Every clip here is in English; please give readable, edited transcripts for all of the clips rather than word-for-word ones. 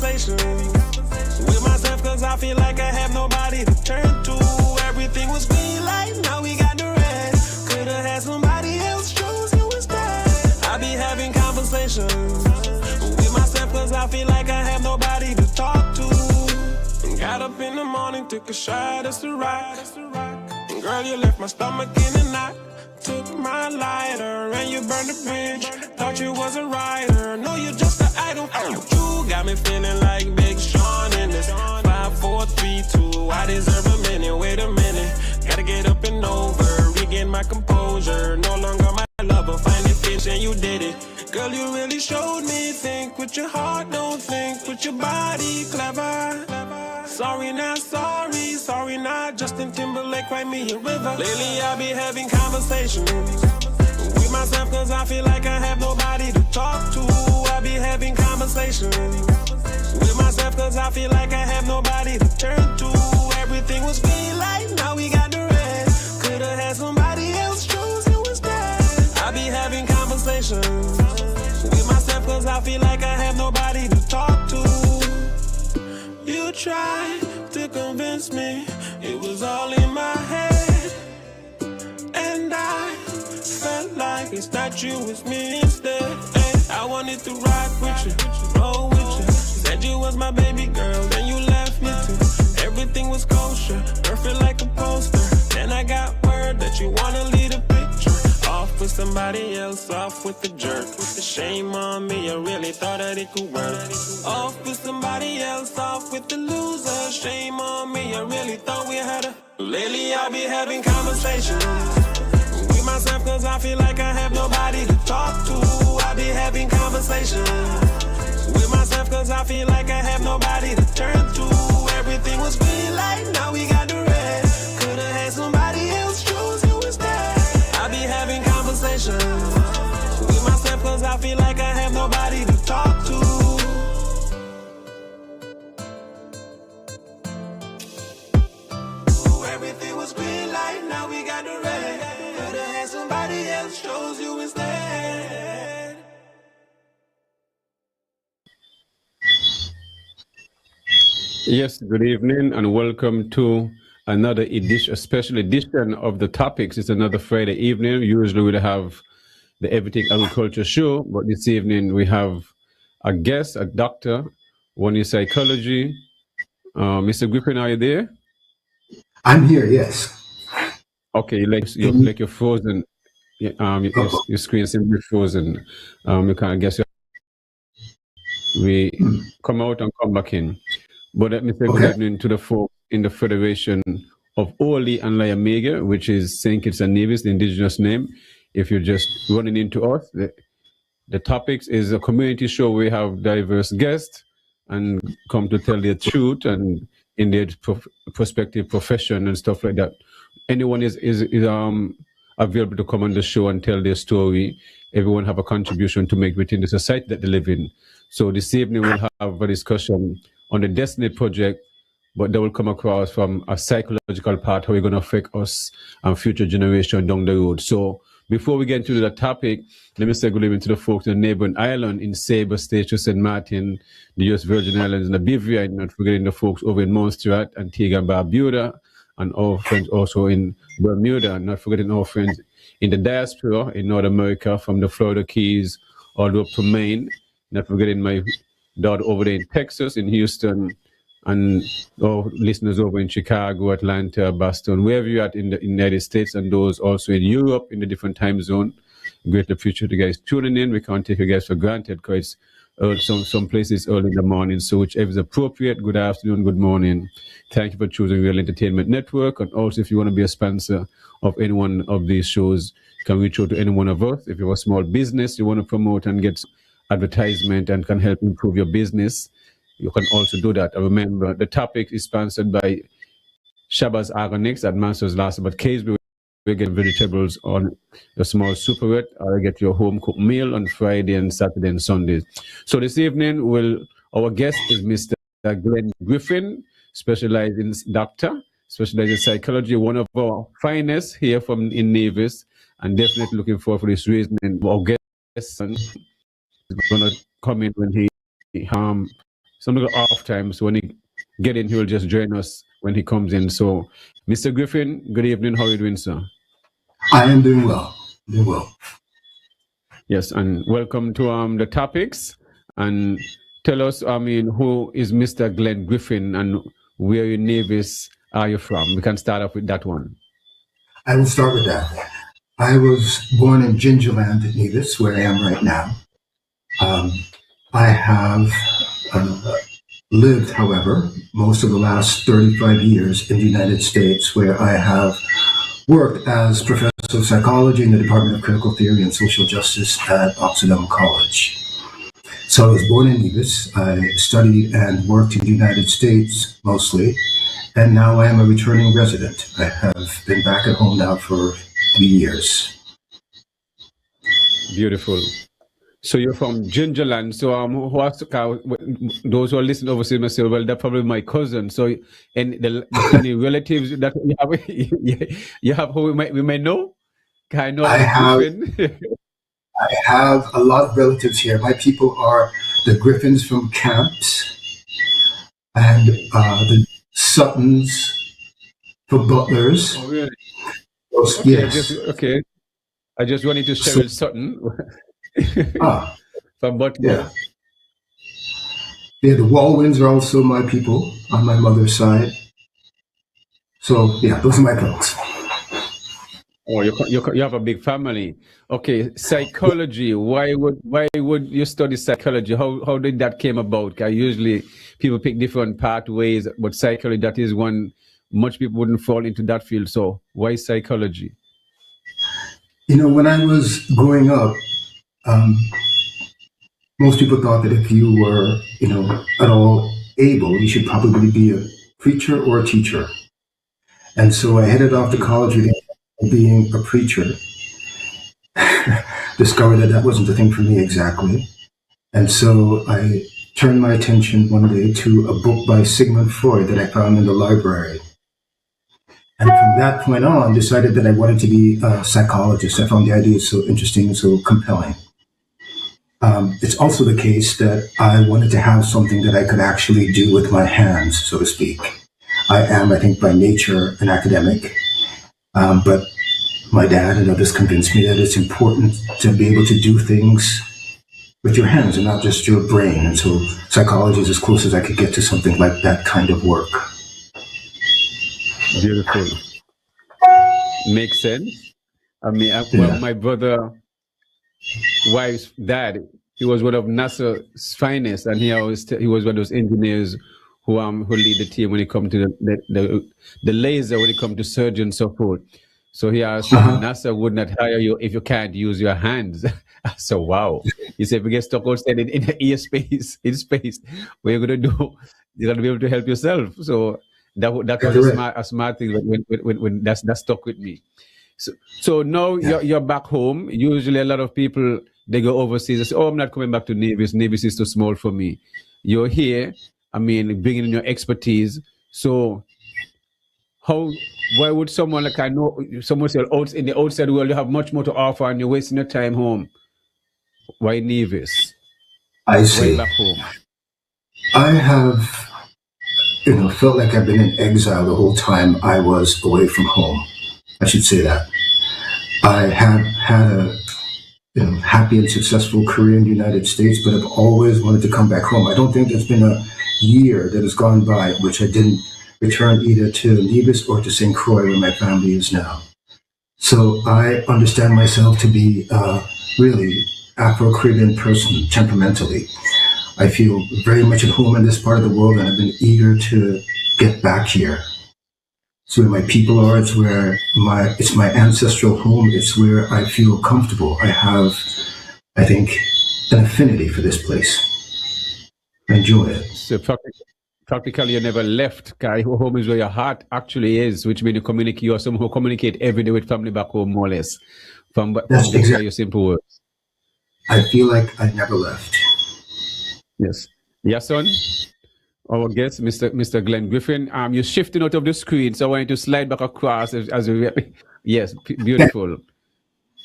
conversation with myself, cause I feel like I have nobody to turn to. Everything was green light, now we got the red. Could've had somebody else, chose you instead. I be having conversations with myself, cause I feel like I have nobody to talk to. Got up in the morning, took a shot, that's the rock. And girl, you left my stomach in a knot. Took my lighter and you burned the bridge. Thought you was a writer, no, you're just an idol. You got me feeling like Big Sean in this 5, 4, 3, 2. I deserve a minute, wait a minute. Gotta get up and over, regain my composure. No longer my lover, find it fish and you did it. Girl, you really showed me, think with your heart, don't think with your body, clever. Sorry not sorry, sorry not Justin Timberlake, write me a river. Lately I be having conversations with myself, cause I feel like I have nobody to talk to. I be having conversations with myself, cause I feel like I have nobody to turn to. Everything was green light, now we got the red. Could've had somebody else, chose you instead. I be having conversations with myself, cause I feel like I have nobody to talk to. You tried to convince me it was all in my head, and I felt like it's not you, it's me instead. I wanted to rock with you, roll with you. Said you was my baby girl, then you left me too. Everything was kosher, perfect like a poster. Then I got word that you wanna lead a picture. Off with somebody else, off with the jerk. With the shame on me, I really thought that it could work. Off with somebody else, off with the loser. Shame on me, I really thought we had a... Lately I be having conversations with myself, cause I feel like I have nobody to talk to. I be having conversations with myself, cause I feel like I have nobody to turn to. Everything was green light, now we got the red. Could've had somebody else, chose you instead. I be having conversations with myself, cause I feel like I have nobody to talk to. Everything was green light, now we got the red. Could've had somebody else, chose you instead. Yes, good evening and welcome to another edition, a special edition of the Topics. It's another Friday evening. Usually we'll have the Everything Agriculture show, but this evening we have a guest, a doctor, one in psychology. Mr. Griffin, are you there? I'm here, yes. Okay, you're frozen. Your screen seems to be frozen. You can guess we come out and come back in. But let me say good evening to the folks in the Federation of Oli and Layamega, which is St. Kitts and Nevis, the indigenous name. If you're just running into us, the Topics is a community show where we have diverse guests and come to tell their truth and in their prospective profession and stuff like that. Anyone is available to come on the show and tell their story. Everyone have a contribution to make within the society that they live in. So this evening we'll have a discussion on the Destiny Project, but that will come across from a psychological part, how we're going to affect us and future generation down the road. So before we get into the topic, let me say good evening to the folks in the neighboring island in Sable, State, St. Martin, the U.S. Virgin Islands, and the Bivia, and not forgetting the folks over in Montserrat, Antigua and Barbuda, and our friends also in Bermuda, and not forgetting our friends in the diaspora in North America, from the Florida Keys all the way up to Maine, not forgetting my daughter over there in Texas, in Houston, and our listeners over in Chicago, Atlanta, Boston, wherever you're at in the United States, and those also in Europe in the different time zone. Greatly appreciate you guys tuning in. We can't take you guys for granted because it's some places early in the morning. So whichever is appropriate, good afternoon, good morning. Thank you for choosing Real Entertainment Network. And also, if you want to be a sponsor of any one of these shows, you can reach out to any one of us. If you have a small business you want to promote and get advertisement and can help improve your business, you can also do that. And remember, the Topic is sponsored by Shabazz Organics at Masters Last But Casey. We get vegetables on the small superette, or get your home cooked meal on Friday and Saturday and Sundays. So this evening, our guest is Mr. Glenn Griffin, specialized in psychology, one of our finest here in Nevis, and definitely looking forward for this reason. Our guest is going to come in when he some little off time. So when he get in, he will just join us when he comes in. So, Mr. Griffin, good evening. How are you doing, sir? I am doing well. Doing well. Yes, and welcome to the topics. And tell us, who is Mr. Glenn Griffin and where in Nevis are you from? We can start off with that one. I will start with that. I was born in Gingerland, Nevis, where I am right now. I have lived, however, most of the last 35 years in the United States, where I have worked as professor of psychology in the Department of Critical Theory and Social Justice at Occidental College. So I was born in Nevis. I studied and worked in the United States mostly, and now I am a returning resident. I have been back at home now for 3 years. Beautiful. So you're from Gingerland. So who has those who are listening overseas may say, well, that's probably my cousin. So any relatives that you have who we may know? I know I have a lot of relatives here. My people are the Griffins from Camps and the Suttons from Butlers. Oh, really? Okay, yes. I just wanted to share with Sutton. From Butler. Yeah, the Walwins are also my people on my mother's side. So yeah, those are my folks. Oh, you have a big family. Okay, psychology. Why would you study psychology? How did that came about? Usually people pick different pathways, but psychology, that is one much people wouldn't fall into that field. So why psychology? When I was growing up, most people thought that if you were, at all able, you should probably be a preacher or a teacher. And so I headed off to college being a preacher. Discovered that wasn't the thing for me exactly. And so I turned my attention one day to a book by Sigmund Freud that I found in the library. And from that point on, decided that I wanted to be a psychologist. I found the idea so interesting and so compelling. It's also the case that I wanted to have something that I could actually do with my hands, so to speak. I am, I think, by nature an academic, but my dad and others convinced me that it's important to be able to do things with your hands and not just your brain. And so psychology is as close as I could get to something like that kind of work. Beautiful. Makes sense. My brother, wife's dad, he was one of NASA's finest, and he was one of those engineers who lead the team when it comes to the laser, when it comes to surgery and so forth. So he asked, NASA would not hire you if you can't use your hands. So wow. He said, if you get stuck outside in the space, what you're gonna do? You're gonna be able to help yourself. So that was a smart thing when that stuck with me. So now you're back home. Usually a lot of people, they go overseas and say, oh, I'm not coming back to Nevis. Nevis is too small for me. You're here, bringing in your expertise. So why would someone like, I know someone say in the outside world, you have much more to offer and you're wasting your time home. Why Nevis? I see. Why back home? I have, felt like I've been in exile the whole time I was away from home. I should say that. I have had a happy and successful career in the United States, but I've always wanted to come back home. I don't think there's been a year that has gone by in which I didn't return either to Nevis or to St. Croix, where my family is now. So I understand myself to be a really Afro-Caribbean person temperamentally. I feel very much at home in this part of the world, and I've been eager to get back here. It's where my people are. It's where it's my ancestral home. It's where I feel comfortable. I have, I think, an affinity for this place. I enjoy it. So practically, you never left. Home is where your heart actually is, which means you are someone who communicate every day with family back home, more or less. That's exactly your simple words. I feel like I never left. Yes. Yes, son. Our guest, Mr. Glenn Griffin. You're shifting out of the screen, so I want you to slide back across as we. Yes, beautiful.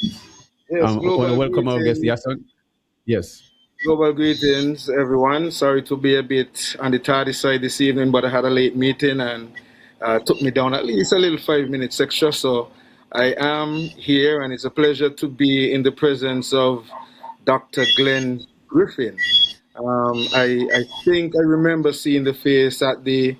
Yes, I want to welcome our guest. Yes, son. Yes. Global greetings, everyone. Sorry to be a bit on the tardy side this evening, but I had a late meeting and took me down at least a little 5 minutes extra. So I am here, and it's a pleasure to be in the presence of Dr. Glenn Griffin. I think I remember seeing the face at the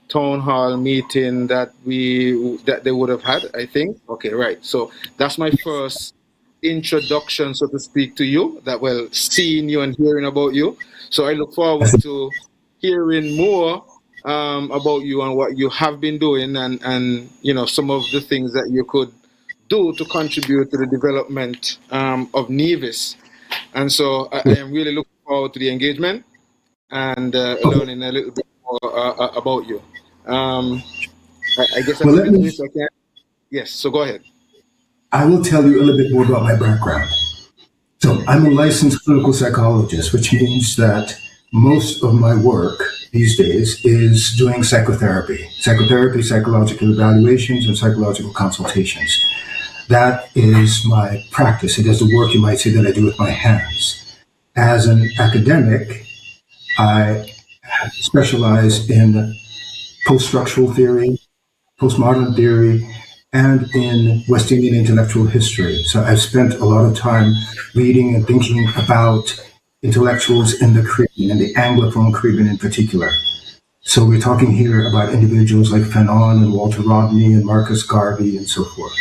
town hall meeting that they would have had. I think. Okay, right. So that's my first introduction, so to speak, to you. That well, seeing you and hearing about you. So I look forward to hearing more about you and what you have been doing, and some of the things that you could do to contribute to the development of Nevis. And so I am really looking forward to the engagement and Okay. learning a little bit more about you. Um, I guess I'm Well, a let bit me. new, so I can't. Yes, so go ahead. I will tell you a little bit more about my background. So, I'm a licensed clinical psychologist, which means that most of my work these days is doing psychotherapy, psychological evaluations, and psychological consultations. That is my practice. It is the work, you might say, that I do with my hands. As an academic, I specialize in post structural theory, postmodern theory, and in West Indian intellectual history. So I've spent a lot of time reading and thinking about intellectuals in the Caribbean, and the Anglophone Caribbean in particular. So we're talking here about individuals like Fanon and Walter Rodney and Marcus Garvey and so forth.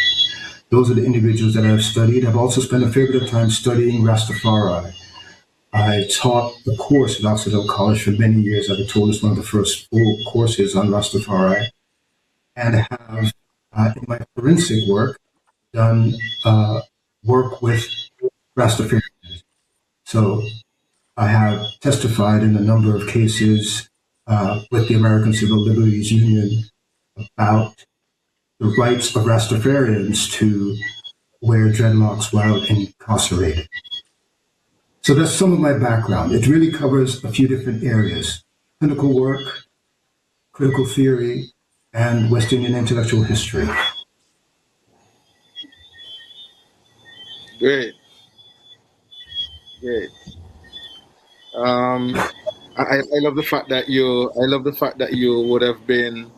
Those are the individuals that I've studied. I've also spent a fair bit of time studying Rastafari. I taught a course at Occidental College for many years. I was told it's one of the first full courses on Rastafari, and have, in my forensic work, done work with Rastafarians. So I have testified in a number of cases with the American Civil Liberties Union about the rights of Rastafarians to wear dreadlocks while incarcerated. So that's some of my background. It really covers a few different areas: clinical work, critical theory, and West Indian intellectual history. Great, great. Um, I love the fact that you would have been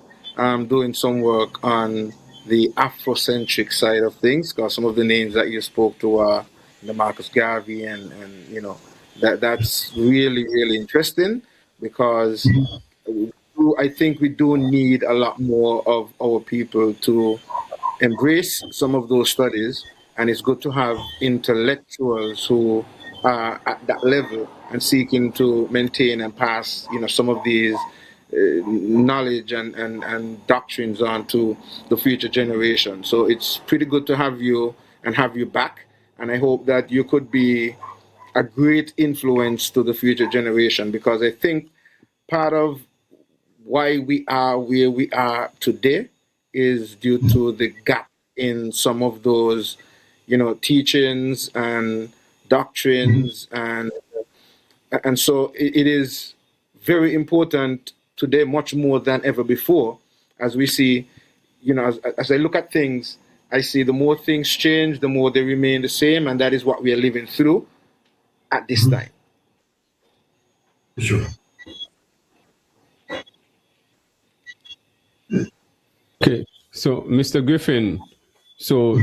doing some work on the Afrocentric side of things, because some of the names that you spoke to are the Marcus Garvey, and that's really interesting, because I think we do need a lot more of our people to embrace some of those studies, and it's good to have intellectuals who are at that level and seeking to maintain and pass, some of these knowledge and doctrines on to the future generation. So it's pretty good to have you and have you back, and I hope that you could be a great influence to the future generation, because I think part of why we are where we are today is due to the gap in some of those, teachings and doctrines, and so it is very important today, much more than ever before, as we see, as I look at things, I see the more things change, the more they remain the same, and that is what we are living through at this time. For sure. Okay, so Mr. Griffin, so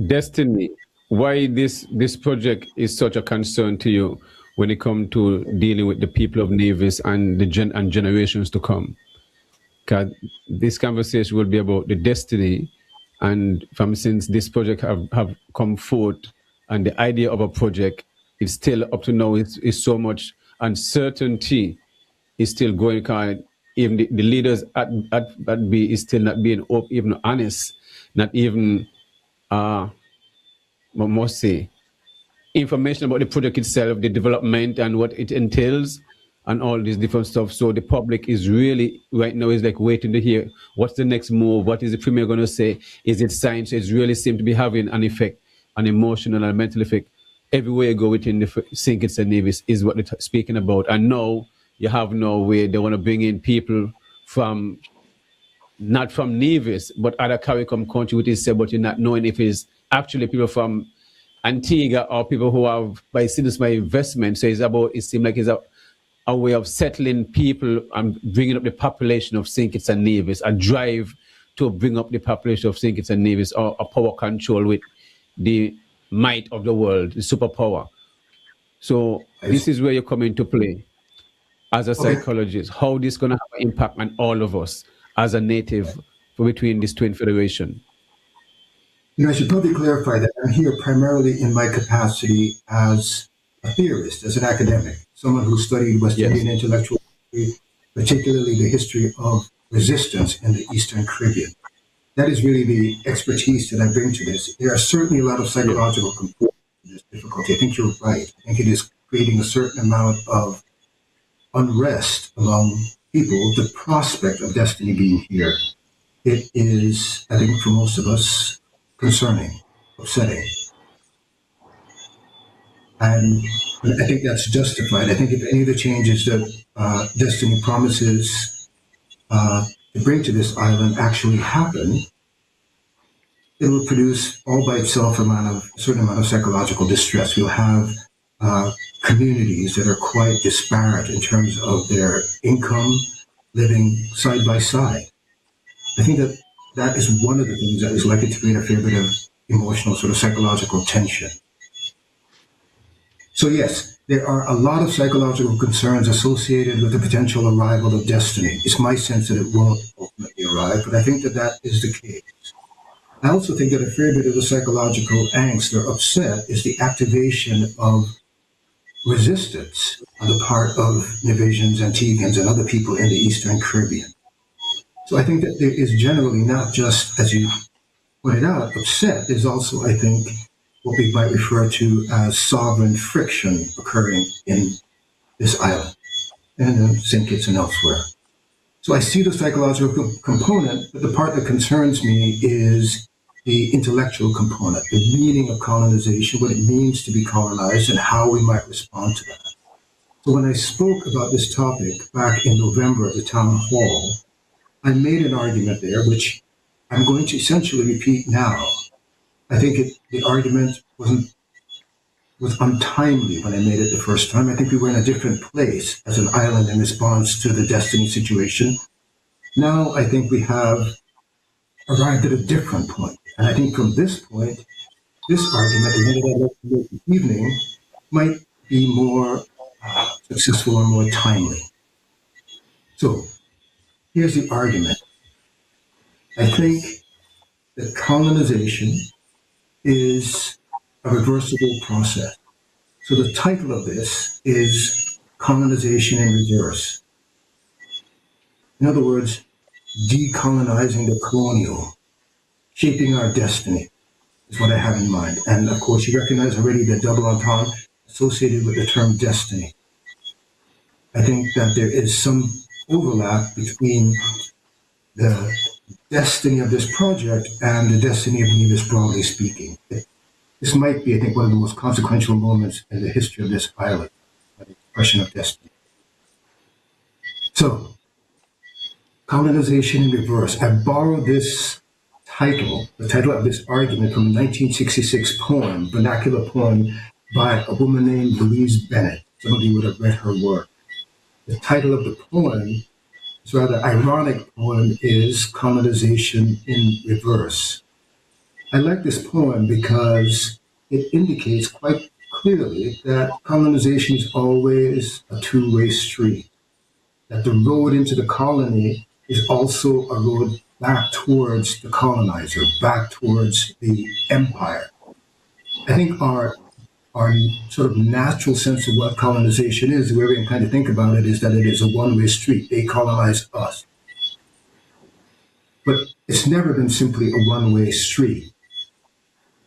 destiny, why this project is such a concern to you when it comes to dealing with the people of Nevis and and generations to come? Because this conversation will be about the destiny, and from since this project have come forth, and the idea of a project is still up to now is so much uncertainty is still going on. Even the leaders at B is still not being even honest, not even what must say information about the project itself, the development and what it entails, and all this different stuff. So the public is really right now is like waiting to hear what's the next move, what is the premier going to say, is it science? It really seems to be having an effect, an emotional and mental effect. Everywhere you go within the St. Kitts and Nevis is what they're speaking about. And now you have no way they want to bring in people from not from Nevis, but other CARICOM country, which is said, but you're not knowing if it's actually people from Antigua or people who have by citizens by investment. So it seems like it's a way of settling people and bringing up the population of St. Kitts and Nevis, a drive to bring up the population of St. Kitts and Nevis, or a power control with the might of the world, the superpower. So this is where you come into play as a psychologist, how this is going to have an impact on all of us as a native between this twin federation. I should probably clarify that I'm here primarily in my capacity as a theorist, as an academic, someone who studied West Indian intellectual history, particularly the history of resistance in the Eastern Caribbean. That is really the expertise that I bring to this. There are certainly a lot of psychological components to this difficulty. I think you're right. I think it is creating a certain amount of unrest among people, the prospect of destiny being here. It is, I think, for most of us, concerning, upsetting. And I think that's justified. I think if any of the changes that Destiny promises to bring to this island actually happen, it will produce all by itself a certain amount of psychological distress. We'll have communities that are quite disparate in terms of their income, living side by side. I think that is one of the things that is likely to create a fair bit of emotional, sort of psychological tension. So yes, there are a lot of psychological concerns associated with the potential arrival of destiny. It's my sense that it won't ultimately arrive, but I think that is the case. I also think that a fair bit of the psychological angst or upset is the activation of resistance on the part of Navisians, Antiguans, and other people in the Eastern Caribbean. So I think that there is generally not just, as you pointed out, upset. There's also, I think, what we might refer to as sovereign friction occurring in this island and in St. Kitts and elsewhere. So I see the psychological component, but the part that concerns me is the intellectual component, the meaning of colonization, what it means to be colonized, and how we might respond to that. So when I spoke about this topic back in November at the town hall, I made an argument there, which I'm going to essentially repeat now. I think the argument was untimely when I made it the first time. I think we were in a different place as an island in response to the destiny situation. Now I think we have arrived at a different point. And I think from this point, this argument, the one that I'd like to make this evening, might be more successful or more timely. So here's the argument. I think that colonization is a reversible process. So the title of this is Colonization in Reverse. In other words, decolonizing the colonial, shaping our destiny is what I have in mind. And of course, you recognize already the double entendre associated with the term destiny. I think that there is some overlap between the destiny of this project and the destiny of Nevis, broadly speaking. This might be, I think, one of the most consequential moments in the history of this island, the expression of destiny. So, colonization in reverse. I borrowed this title, the title of this argument, from a 1966 poem, vernacular poem by a woman named Louise Bennett. Some of you would have read her work. The title of the poem, this rather ironic poem, is Colonization in Reverse. I like this poem because it indicates quite clearly that colonization is always a two-way street, that the road into the colony is also a road back towards the colonizer, back towards the empire. I think our sort of natural sense of what colonization is, the way we can kind of think about it, is that it is a one-way street. They colonize us. But it's never been simply a one-way street.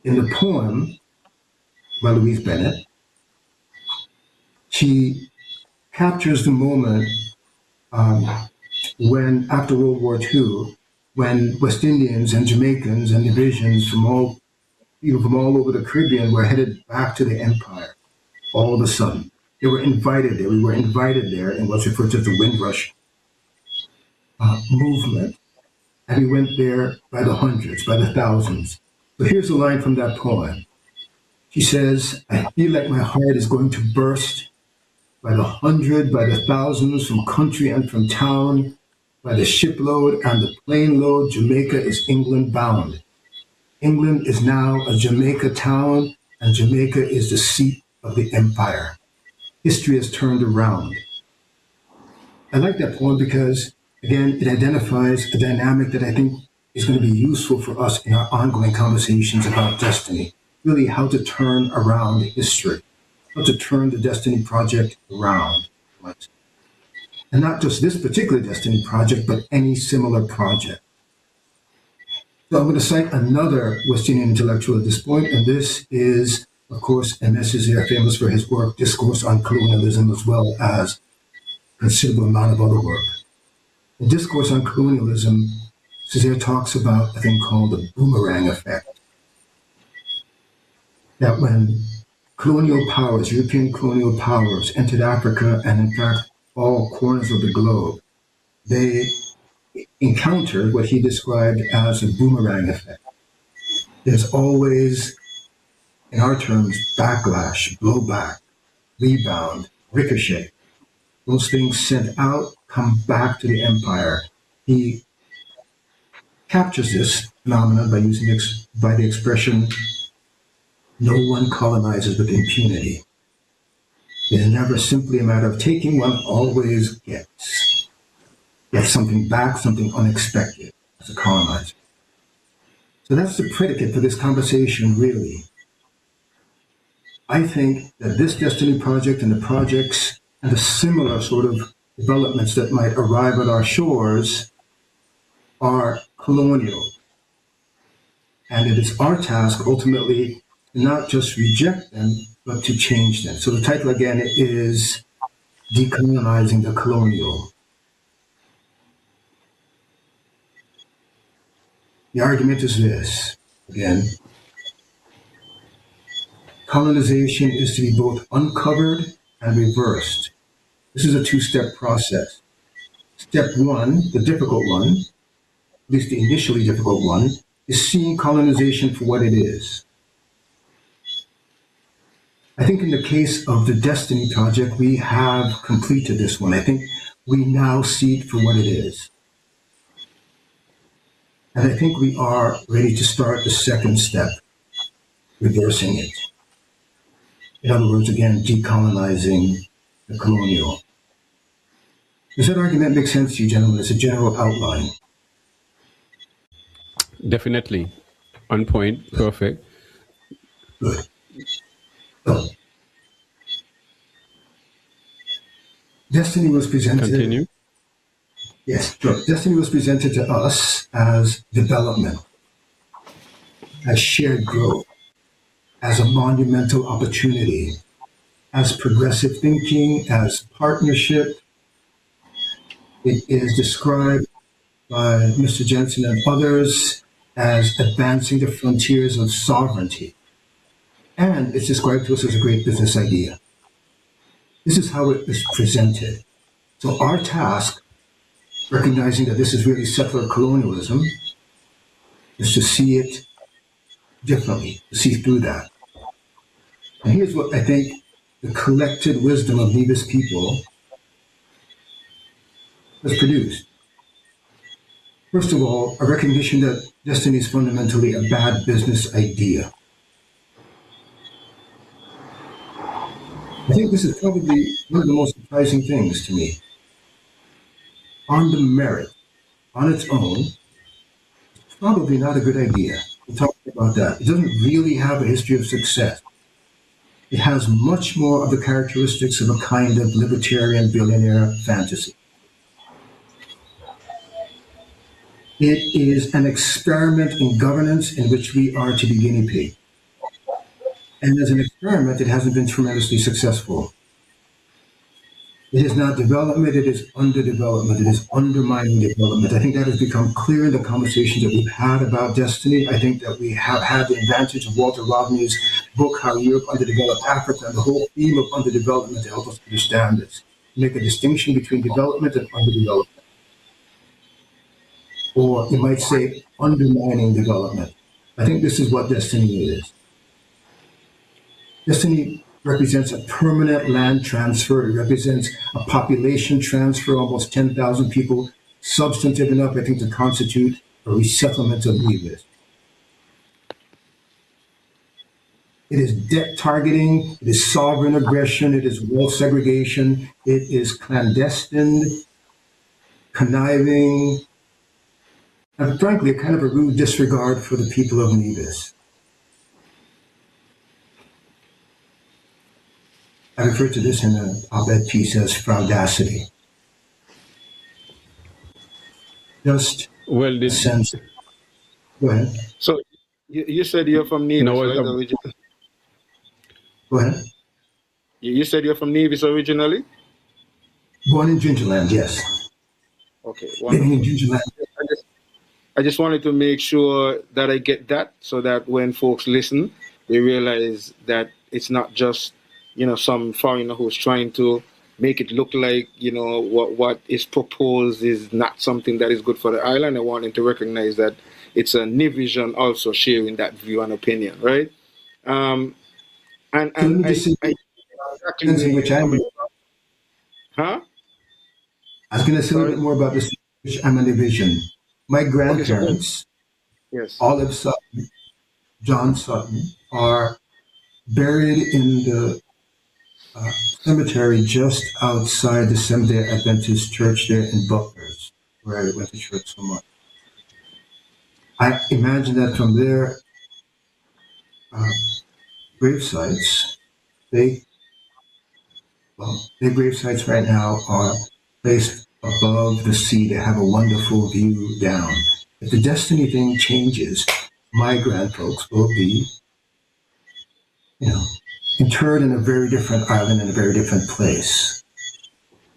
In the poem by Louise Bennett, she captures the moment when, after World War II, when West Indians and Jamaicans and Navisians from all over the Caribbean were headed back to the empire all of a sudden. They were invited there. We were invited there in what's referred to as the Windrush movement. And we went there by the hundreds, by the thousands. But here's a line from that poem. She says, I feel like my heart is going to burst by the hundred, by the thousands, from country and from town, by the shipload and the plane load. Jamaica is England bound. England is now a Jamaica town, and Jamaica is the seat of the empire. History has turned around. I like that poem because, again, it identifies a dynamic that I think is going to be useful for us in our ongoing conversations about destiny. Really, how to turn around history, how to turn the Destiny Project around. And not just this particular Destiny Project, but any similar project. So I'm going to cite another West Indian intellectual at this point, and this is, of course, M.S. Césaire, famous for his work, Discourse on Colonialism, as well as a considerable amount of other work. In Discourse on Colonialism, Césaire talks about a thing called the boomerang effect. That when colonial powers, European colonial powers, entered Africa and in fact all corners of the globe, they encountered what he described as a boomerang effect. There's always, in our terms, backlash, blowback, rebound, ricochet. Those things sent out come back to the empire. He captures this phenomenon by using by the expression, no one colonizes with impunity. It is never simply a matter of taking, one always gets something back, something unexpected as a colonizer. So that's the predicate for this conversation, really. I think that this Destiny Project and the projects and the similar sort of developments that might arrive at our shores are colonial. And it is our task, ultimately, to not just reject them, but to change them. So the title, again, is Decolonizing the Colonial. The argument is this, again. Colonization is to be both uncovered and reversed. This is a two-step process. Step one, the difficult one, at least the initially difficult one, is seeing colonization for what it is. I think in the case of the Destiny Project, we have completed this one. I think we now see it for what it is. And I think we are ready to start the second step, reversing it. In other words, again, decolonizing the colonial. Does that argument make sense to you, gentlemen? It's a general outline. Definitely. On point. Perfect. Good. So, Destiny was presented. Continue. Yes, sure. Destiny was presented to us as development, as shared growth, as a monumental opportunity, as progressive thinking, as partnership. It is described by Mr. Jensen and others as advancing the frontiers of sovereignty. And it's described to us as a great business idea. This is how it is presented. So our task, recognizing that this is really settler colonialism, is to see it differently, to see through that. And here's what I think the collected wisdom of Nevis people has produced. First of all, a recognition that destiny is fundamentally a bad business idea. I think this is probably one of the most surprising things to me. On the merit, on its own, it's probably not a good idea. We'll talk about that. It doesn't really have a history of success. It has much more of the characteristics of a kind of libertarian billionaire fantasy. It is an experiment in governance in which we are to be guinea pig. And as an experiment, it hasn't been tremendously successful. It is not development, it is underdevelopment, it is undermining development. I think that has become clear in the conversations that we've had about destiny. I think that we have had the advantage of Walter Rodney's book, How Europe Underdeveloped Africa, and the whole theme of underdevelopment to help us understand this. Make a distinction between development and underdevelopment. Or you might say undermining development. I think this is what destiny is. Destiny represents a permanent land transfer. It represents a population transfer, almost 10,000 people, substantive enough, I think, to constitute a resettlement of Nevis. It is debt targeting, it is sovereign aggression, it is wealth segregation, it is clandestine, conniving, and frankly, a kind of a rude disregard for the people of Nevis. I refer to this in an op-ed piece as fraudacity. Just Well, a sense. Go ahead. So you said you're from Nevis, no, right? Go ahead. You said you're from Nevis originally? Born in Gingerland, yes. Okay, Living in wonderful. Gingerland. I just wanted to make sure that I get that, so that when folks listen, they realize that it's not just, some foreigner who's trying to make it look like, what is proposed is not something that is good for the island. I want them to recognize that it's a Nivision also sharing that view and opinion, right? And So let me just say, exactly where in which you're I'm, coming from. Huh? I was going to say a little Sorry? bit more about this, which I'm a division. My Okay, so grandparents, yes. Olive Sutton, John Sutton, are buried in the cemetery just outside the Seventh-day Adventist Church there in Butlers, where I went to church so much. I imagine that from their grave sites, their grave sites right now are placed above the sea. They have a wonderful view down. If the destiny thing changes, my grandfolks will be, interred in a very different island in a very different place.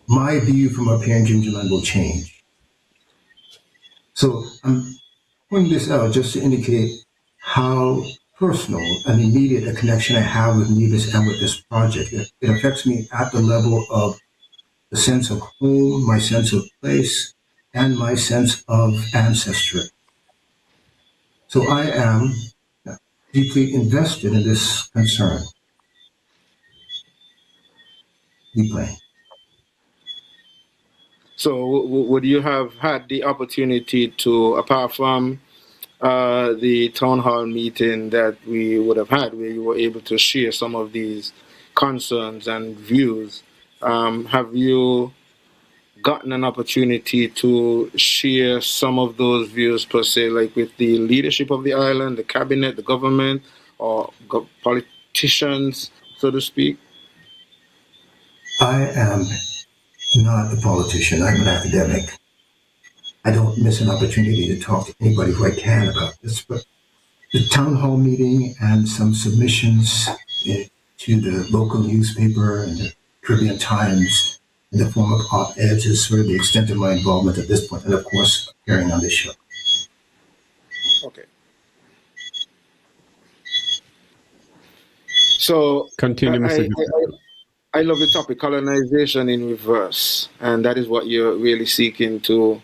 My view from up here in Gingerland will change. So I'm pointing this out just to indicate how personal and immediate a connection I have with Nevis and with this project. It affects me at the level of the sense of home, my sense of place, and my sense of ancestry. So I am deeply invested in this concern. Deeply. So would you have had the opportunity to, apart from the town hall meeting that we would have had, where you were able to share some of these concerns and views, have you gotten an opportunity to share some of those views, per se, like with the leadership of the island, the cabinet, the government, or politicians, so to speak? I am not a politician. I'm an academic. I don't miss an opportunity to talk to anybody who I can about this, but the town hall meeting and some submissions to the local newspaper and the Caribbean Times in the form of op-eds is sort of the extent of my involvement at this point, and of course, appearing on this show. Okay. So continue, Mr. I love the topic colonization in reverse, and that is what you're really seeking to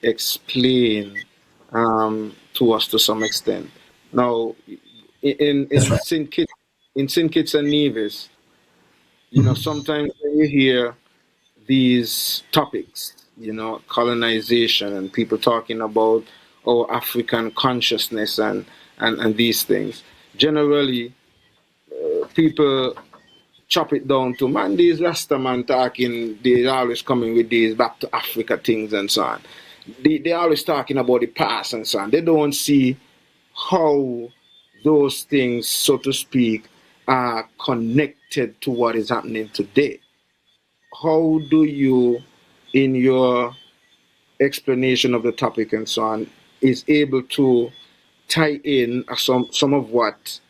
explain to us to some extent. Now, in That's right. St. Kitts and Nevis, sometimes when you hear these topics, colonization and people talking about African consciousness and these things, generally people chop it down to, man, these Rasta man talking, they always coming with these back to Africa things and so on. They always talking about the past and so on. They don't see how those things, so to speak, are connected to what is happening today. How do you, in your explanation of the topic and so on, is able to tie in some of what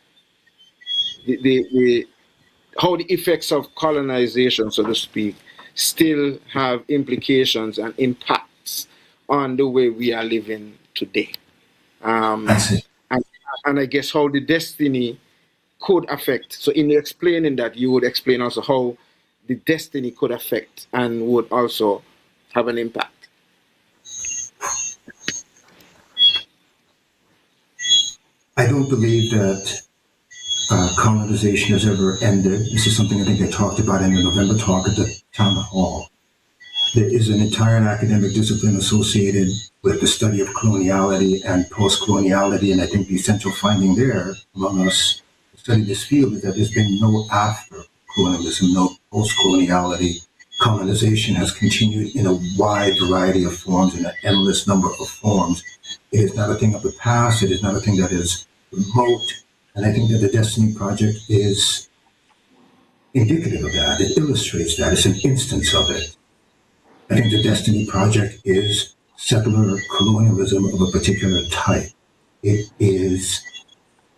how the effects of colonization, so to speak, still have implications and impacts on the way we are living today. I see. And I guess how the destiny could affect. So in explaining that, you would explain also how the destiny could affect and would also have an impact. I don't believe that colonization has ever ended. This is something I think they talked about in the November talk at the town hall. There is an entire academic discipline associated with the study of coloniality and post-coloniality, and I think the essential finding there among us who study this field is that there's been no after-colonialism, no post-coloniality. Colonization has continued in a wide variety of forms, in an endless number of forms. It is not a thing of the past. It is not a thing that is remote. And I think that the Destiny Project is indicative of that. It illustrates that. It's an instance of it. I think the Destiny Project is settler colonialism of a particular type. It is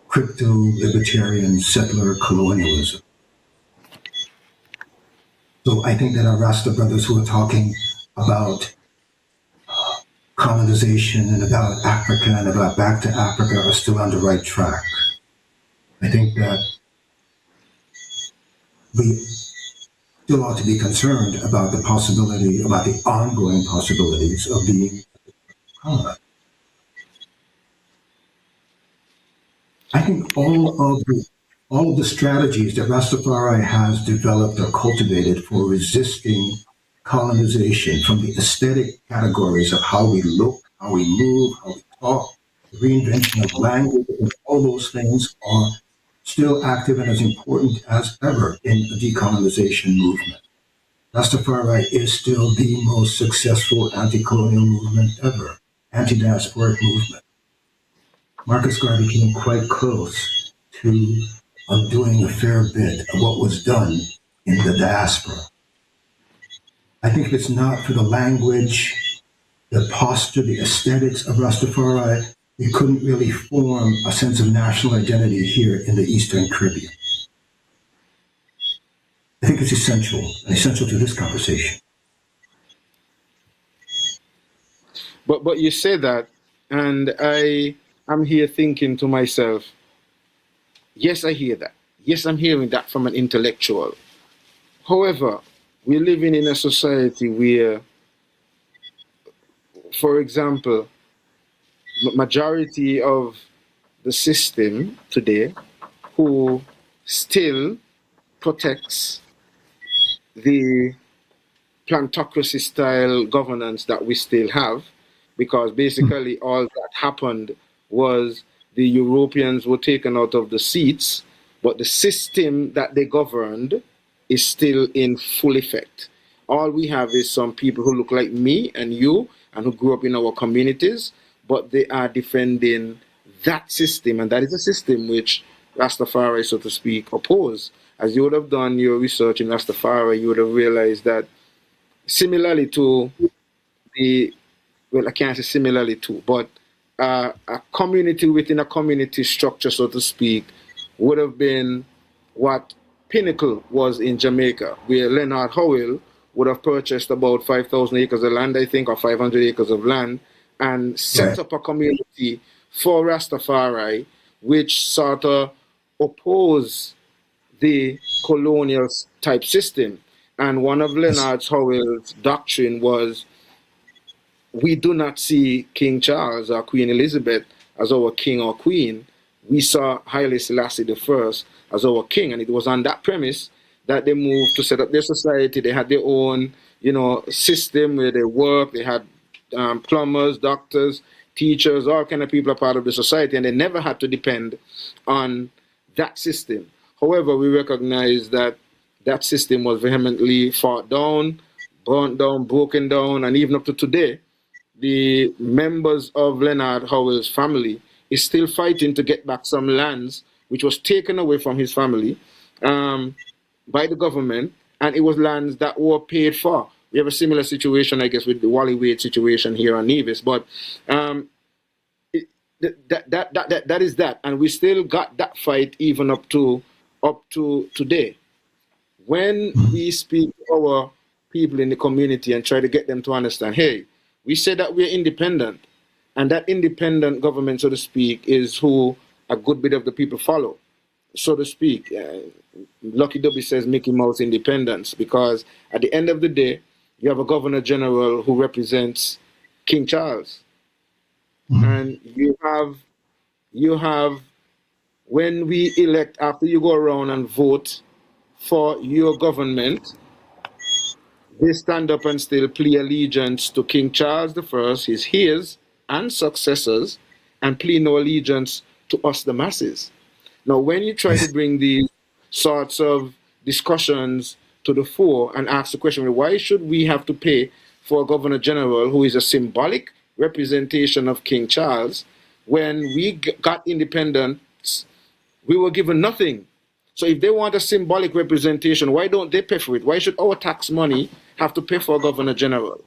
crypto-libertarian settler colonialism. So I think that our Rasta brothers who are talking about colonization and about Africa and about back to Africa are still on the right track. I think that we still ought to be concerned about the possibility, about the ongoing possibilities of being colonized. I think all of the strategies that Rastafari has developed or cultivated for resisting colonization, from the aesthetic categories of how we look, how we move, how we talk, the reinvention of language, and all those things are still active and as important as ever in the decolonization movement. Rastafari is still the most successful anti-colonial movement ever, anti-diasporic movement. Marcus Garvey came quite close to undoing a fair bit of what was done in the diaspora. I think if it's not for the language, the posture, the aesthetics of Rastafari, we couldn't really form a sense of national identity here in the Eastern Caribbean. I think it's essential to this conversation. But you say that, and I'm here thinking to myself, yes, I hear that. Yes, I'm hearing that from an intellectual. However, we're living in a society where, for example, majority of the system today who still protects the plantocracy style governance that we still have, because basically all that happened was the Europeans were taken out of the seats, but the system that they governed is still in full effect. All we have is some people who look like me and you and who grew up in our communities, but they are defending that system, and that is a system which Rastafari, so to speak, oppose. As you would have done your research in Rastafari, you would have realized that similarly to I can't say similarly to, but a community within a community structure, so to speak, would have been what Pinnacle was in Jamaica, where Leonard Howell would have purchased about 5,000 acres of land, I think, or 500 acres of land, and set up a community for Rastafari, which sort of oppose the colonial type system. And one of Leonard Howell's doctrine was, we do not see King Charles or Queen Elizabeth as our king or queen. We saw Haile Selassie I as our king. And it was on that premise that they moved to set up their society. They had their own, system where they worked. They had plumbers, doctors, teachers, all kind of people are part of the society, and they never had to depend on that system. However, we recognize that that system was vehemently fought down, burnt down, broken down, and even up to today, the members of Leonard Howell's family is still fighting to get back some lands which was taken away from his family by the government, and it was lands that were paid for. We have a similar situation, I guess, with the Wally Wade situation here on Nevis, but that is that, and we still got that fight even up to today. When we speak to our people in the community and try to get them to understand, hey, we say that we're independent, and that independent government, so to speak, is who a good bit of the people follow, so to speak. Lucky Dubby says Mickey Mouse independence, because at the end of the day, you have a governor general who represents King Charles, and you have when we elect, after you go around and vote for your government, they stand up and still pay allegiance to King Charles I, his heirs and successors, and pay no allegiance to us, the masses. Now, when you try to bring these sorts of discussions to the fore and ask the question, why should we have to pay for a governor general who is a symbolic representation of King Charles? When we got independence, we were given nothing. So if they want a symbolic representation, why don't they pay for it? Why should our tax money have to pay for a governor general?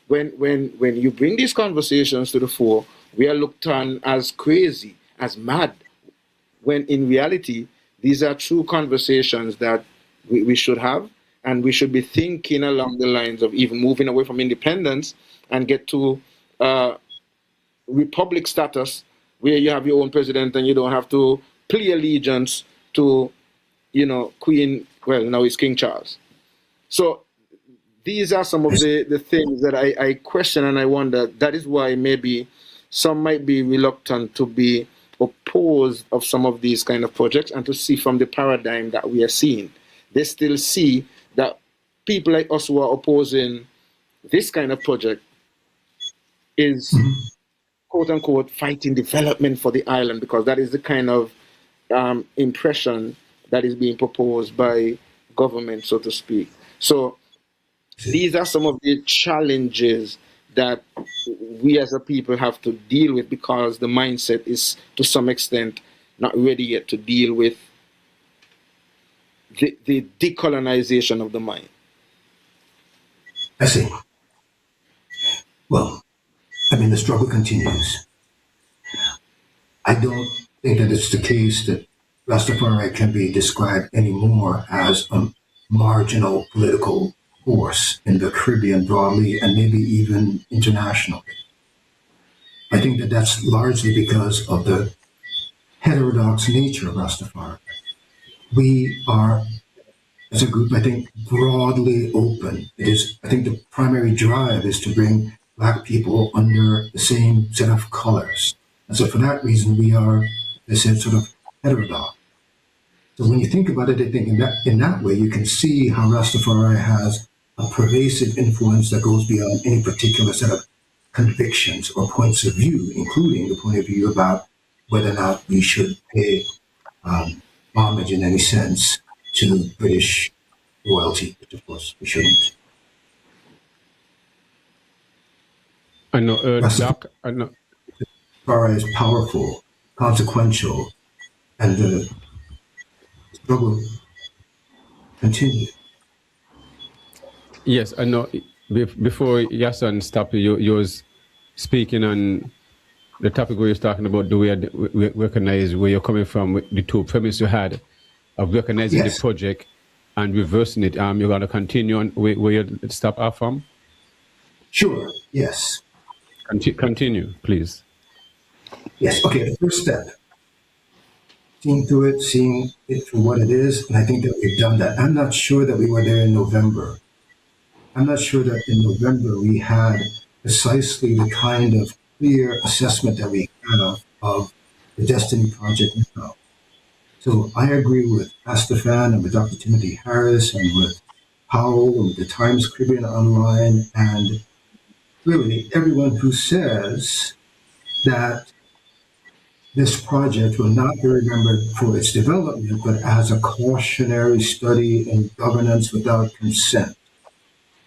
When you bring these conversations to the fore, we are looked on as crazy, as mad, when in reality, these are true conversations that we should have, and we should be thinking along the lines of even moving away from independence and get to republic status, where you have your own president and you don't have to pay allegiance to, Queen, well, now it's King Charles. So these are some of the things that I question, and I wonder, that is why maybe some might be reluctant to be opposed of some of these kind of projects, and to see from the paradigm that we are seeing. They still see that people like us who are opposing this kind of project is, quote unquote, fighting development for the island, because that is the kind of impression that is being proposed by government, so to speak. So these are some of the challenges that we as a people have to deal with, because the mindset is to some extent not ready yet to deal with the decolonization of the mind. I see. Well, the struggle continues. I don't think that it's the case that Rastafari can be described anymore as a marginal political force in the Caribbean broadly, and maybe even internationally. I think that that's largely because of the heterodox nature of Rastafari. We are, as a group, I think, broadly open. I think the primary drive is to bring Black people under the same set of colors. And so for that reason, we are, as I said, sort of heterodox. So when you think about it, I think in that way, you can see how Rastafari has a pervasive influence that goes beyond any particular set of convictions or points of view, including the point of view about whether or not we should pay homage in any sense to British royalty, which of course we shouldn't. I know, Doc, I know. Rastafari is powerful, consequential, and the struggle continues. Yes, I know. Before Yasan stopped you was speaking on the topic where you're talking about the way we recognize where you're coming from, with the two premises you had of recognizing the project and reversing it. You're going to continue on where you stop off from? Sure, yes. Continue, please. Yes, okay, the first step, seeing it for what it is, and I think that we've done that. I'm not sure that we were there in November. I'm not sure that in November we had precisely the kind of clear assessment that we had of the Destiny Project now. So I agree with Astafan and with Dr. Timothy Harris and with Powell and with the Times Caribbean Online, and really everyone who says that this project will not be remembered for its development, but as a cautionary study in governance without consent,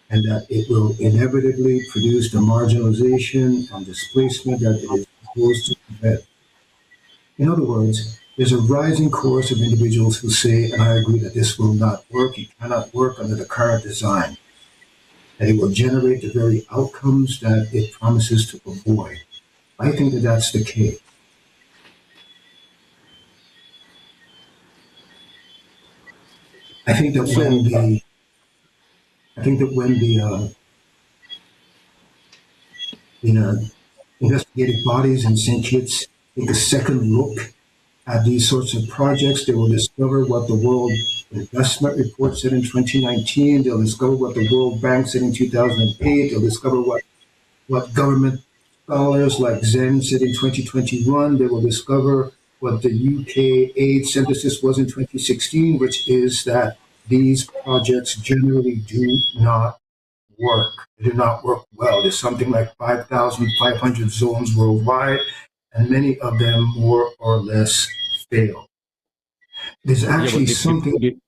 and that it will inevitably produce the marginalization and displacement that it is supposed to prevent. In other words, there's a rising chorus of individuals who say, and I agree, that this will not work, it cannot work under the current design, that it will generate the very outcomes that it promises to avoid. I think that that's the case. I think that when the investigative bodies in St. Kitts take a second look at these sorts of projects, they will discover what the World Investment Report said in 2019. They'll discover what the World Bank said in 2008. They'll discover what government scholars like Zen said in 2021. They will discover what the UK AIDS synthesis was in 2016, which is that these projects generally do not work. They do not work well. There's something like 5,500 zones worldwide, and many of them more or less fail. There's Yeah, actually something.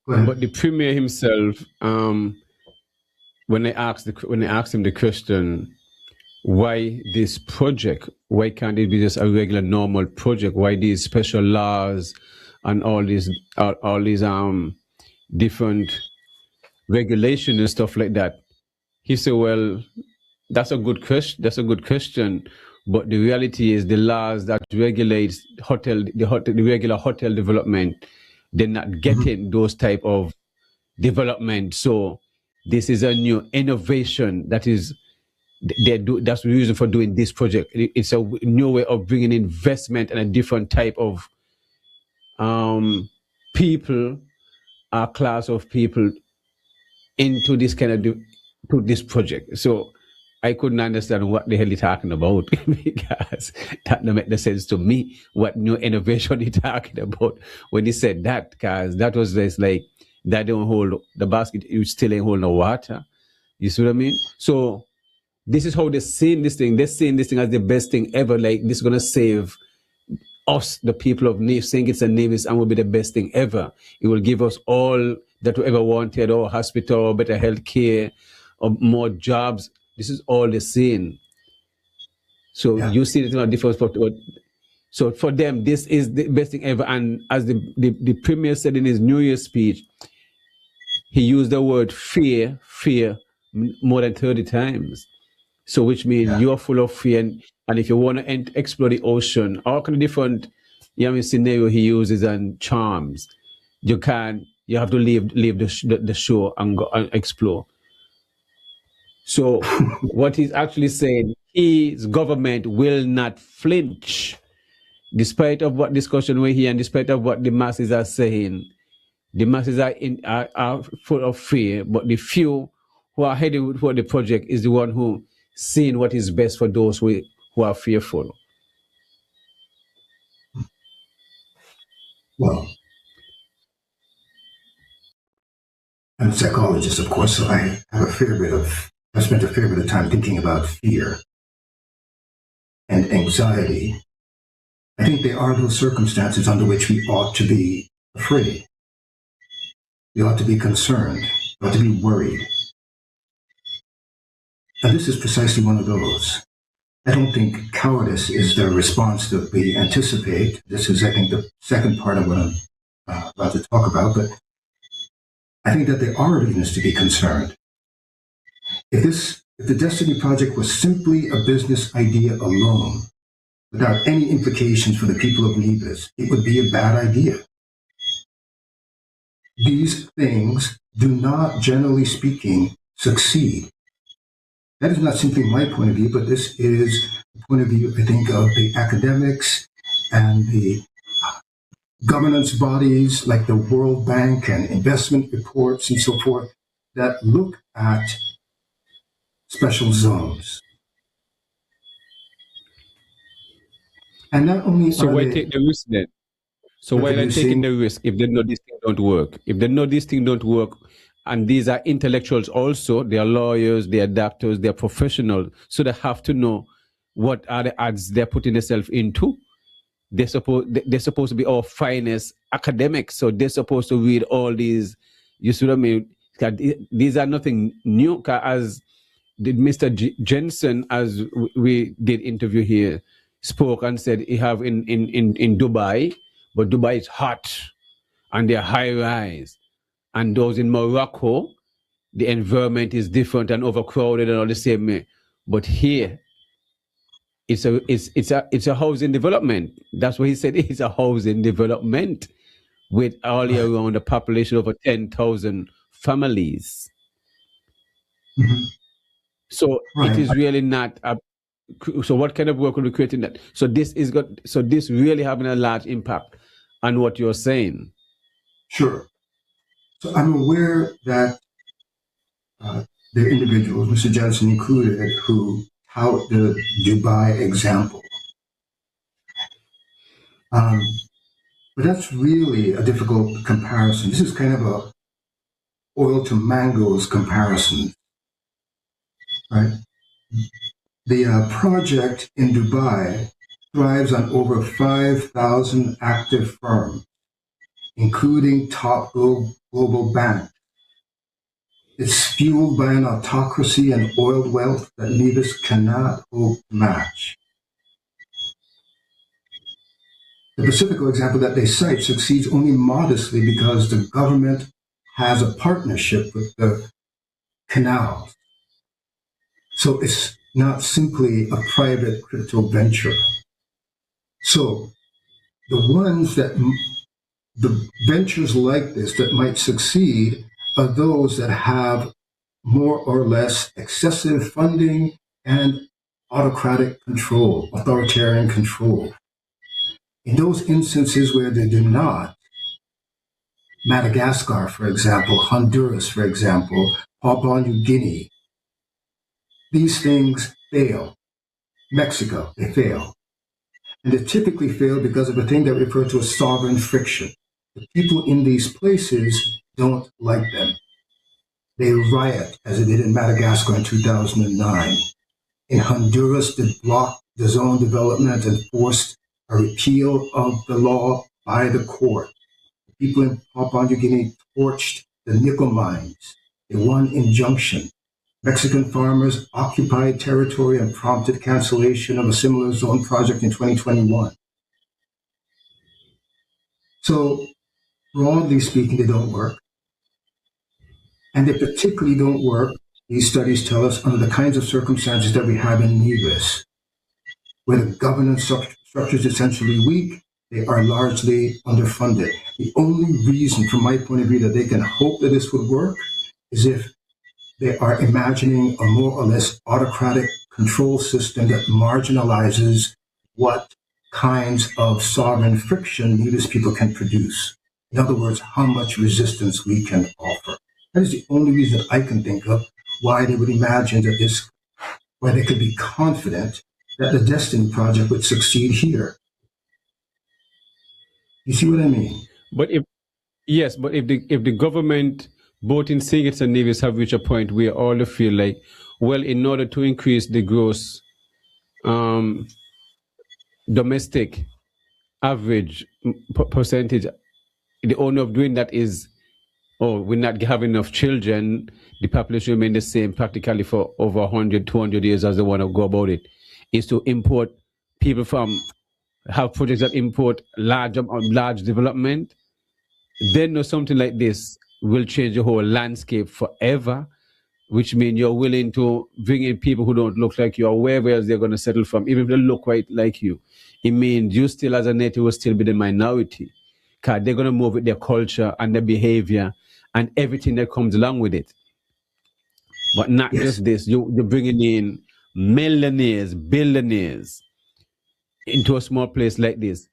Go ahead. but the premier himself, when they asked him the question, why this project? Why can't it be just a regular normal project? Why these special laws and all these different regulation and stuff like that? He said, well, that's a good question. That's a good question. But the reality is the laws that regulate the regular hotel development, they're not getting those type of development. So this is a new innovation that is that's the reason for doing this project. It's a new way of bringing investment and a different type of people, a class of people into this kind of to this project. So I couldn't understand what the hell he's talking about because that don't make no sense to me. What new innovation he talking about when he said that? Because that was just like that don't hold the basket. You still ain't hold no water. You see what I mean? So this is how they're seeing this thing. They're seeing this thing as the best thing ever. Like this is gonna save us, the people of Nevis, St. Kitts and Nevis, and will be the best thing ever. It will give us all that we ever wanted, or hospital, or better health care, or more jobs. This is all they're seeing. So you see it in a different spot. So for them, this is the best thing ever. And as the premier said in his New Year's speech, he used the word fear more than 30 times. So which means you're full of fear. And if you want to explore the ocean, all kind of different scenario he uses and charms, you have to leave the shore and go and explore. So what he's actually saying, his government will not flinch, despite of what discussion we're here and despite of what the masses are saying. The masses are full of fear, but the few who are heading for the project is the one who seeing what is best for those who are fearful. Well, I'm a psychologist, of course, so I spent a fair bit of time thinking about fear and anxiety. I think they are those circumstances under which we ought to be afraid. We ought to be concerned. We ought to be worried. And this is precisely one of those. I don't think cowardice is the response that we anticipate. This is, I think, the second part of what I'm about to talk about, but I think that there are reasons to be concerned. If the Destiny Project was simply a business idea alone, without any implications for the people of Nevis, it would be a bad idea. These things do not, generally speaking, succeed. That is not simply my point of view, but this is the point of view, I think, of the academics and the governance bodies like the World Bank and investment reports and so forth that look at special zones. And not only so why take the risk then? So why are they taking the risk if they know this thing don't work? If they know this thing don't work, and these are intellectuals also, they are lawyers, they are doctors, they are professionals, so they have to know what are the odds they're putting themselves into. They're supposed to be our finest academics, so they're supposed to read all these. You see what I mean? These are nothing new. As did Mr. Jensen, as we did interview here, spoke and said he have in Dubai, but Dubai is hot and they're high rise, and those in Morocco, the environment is different and overcrowded and all the same. But here, it's a housing development. That's what he said. It's a housing development with all year around a population of over 10,000 families. Mm-hmm. So it is really not a. So what kind of work will be creating that? So this really having a large impact on what you're saying. Sure. So I'm aware that there are individuals, Mr. Jensen included, who tout the Dubai example. But that's really a difficult comparison. This is kind of a oil to mangoes comparison, right? The project in Dubai thrives on over 5,000 active firms, including top global banks. It's fueled by an autocracy and oil wealth that Nevis cannot hope to match. The Pacifico example that they cite succeeds only modestly because the government has a partnership with the canals. So it's not simply a private crypto venture. So the ventures like this that might succeed are those that have more or less excessive funding and autocratic control, authoritarian control. In those instances where they do not, Madagascar, for example, Honduras, for example, Papua New Guinea, these things fail. Mexico, they fail. And they typically fail because of a thing that we refer to as sovereign friction. The people in these places don't like them. They riot, as it did in Madagascar in 2009. In Honduras, they blocked the zone development and forced a repeal of the law by the court. The people in Papua New Guinea torched the nickel mines. They won injunction. Mexican farmers occupied territory and prompted cancellation of a similar zone project in 2021. So, broadly speaking, they don't work. And they particularly don't work, these studies tell us, under the kinds of circumstances that we have in Nevis, where the governance structure is essentially weak, they are largely underfunded. The only reason, from my point of view, that they can hope that this would work is if they are imagining a more or less autocratic control system that marginalizes what kinds of sovereign friction Nevis people can produce. In other words, how much resistance we can offer. That is the only reason I can think of why they would imagine that why they could be confident that the Destiny Project would succeed here. You see what I mean? But if the government, both in St. Kitts and Nevis, have reached a point where all feel like, well, in order to increase the gross domestic average percentage, the only of doing that is, we're not having enough children, the population remain the same practically for over 100, 200 years as they want to go about it, is to import people have projects that import large development. Then something like this will change the whole landscape forever, which means you're willing to bring in people who don't look like you or wherever else they're going to settle from, even if they look quite like you. It means you still, as a native, will still be the minority, because they're going to move with their culture and their behavior and everything that comes along with it. But not just this. You're bringing in millionaires, billionaires into a small place like this.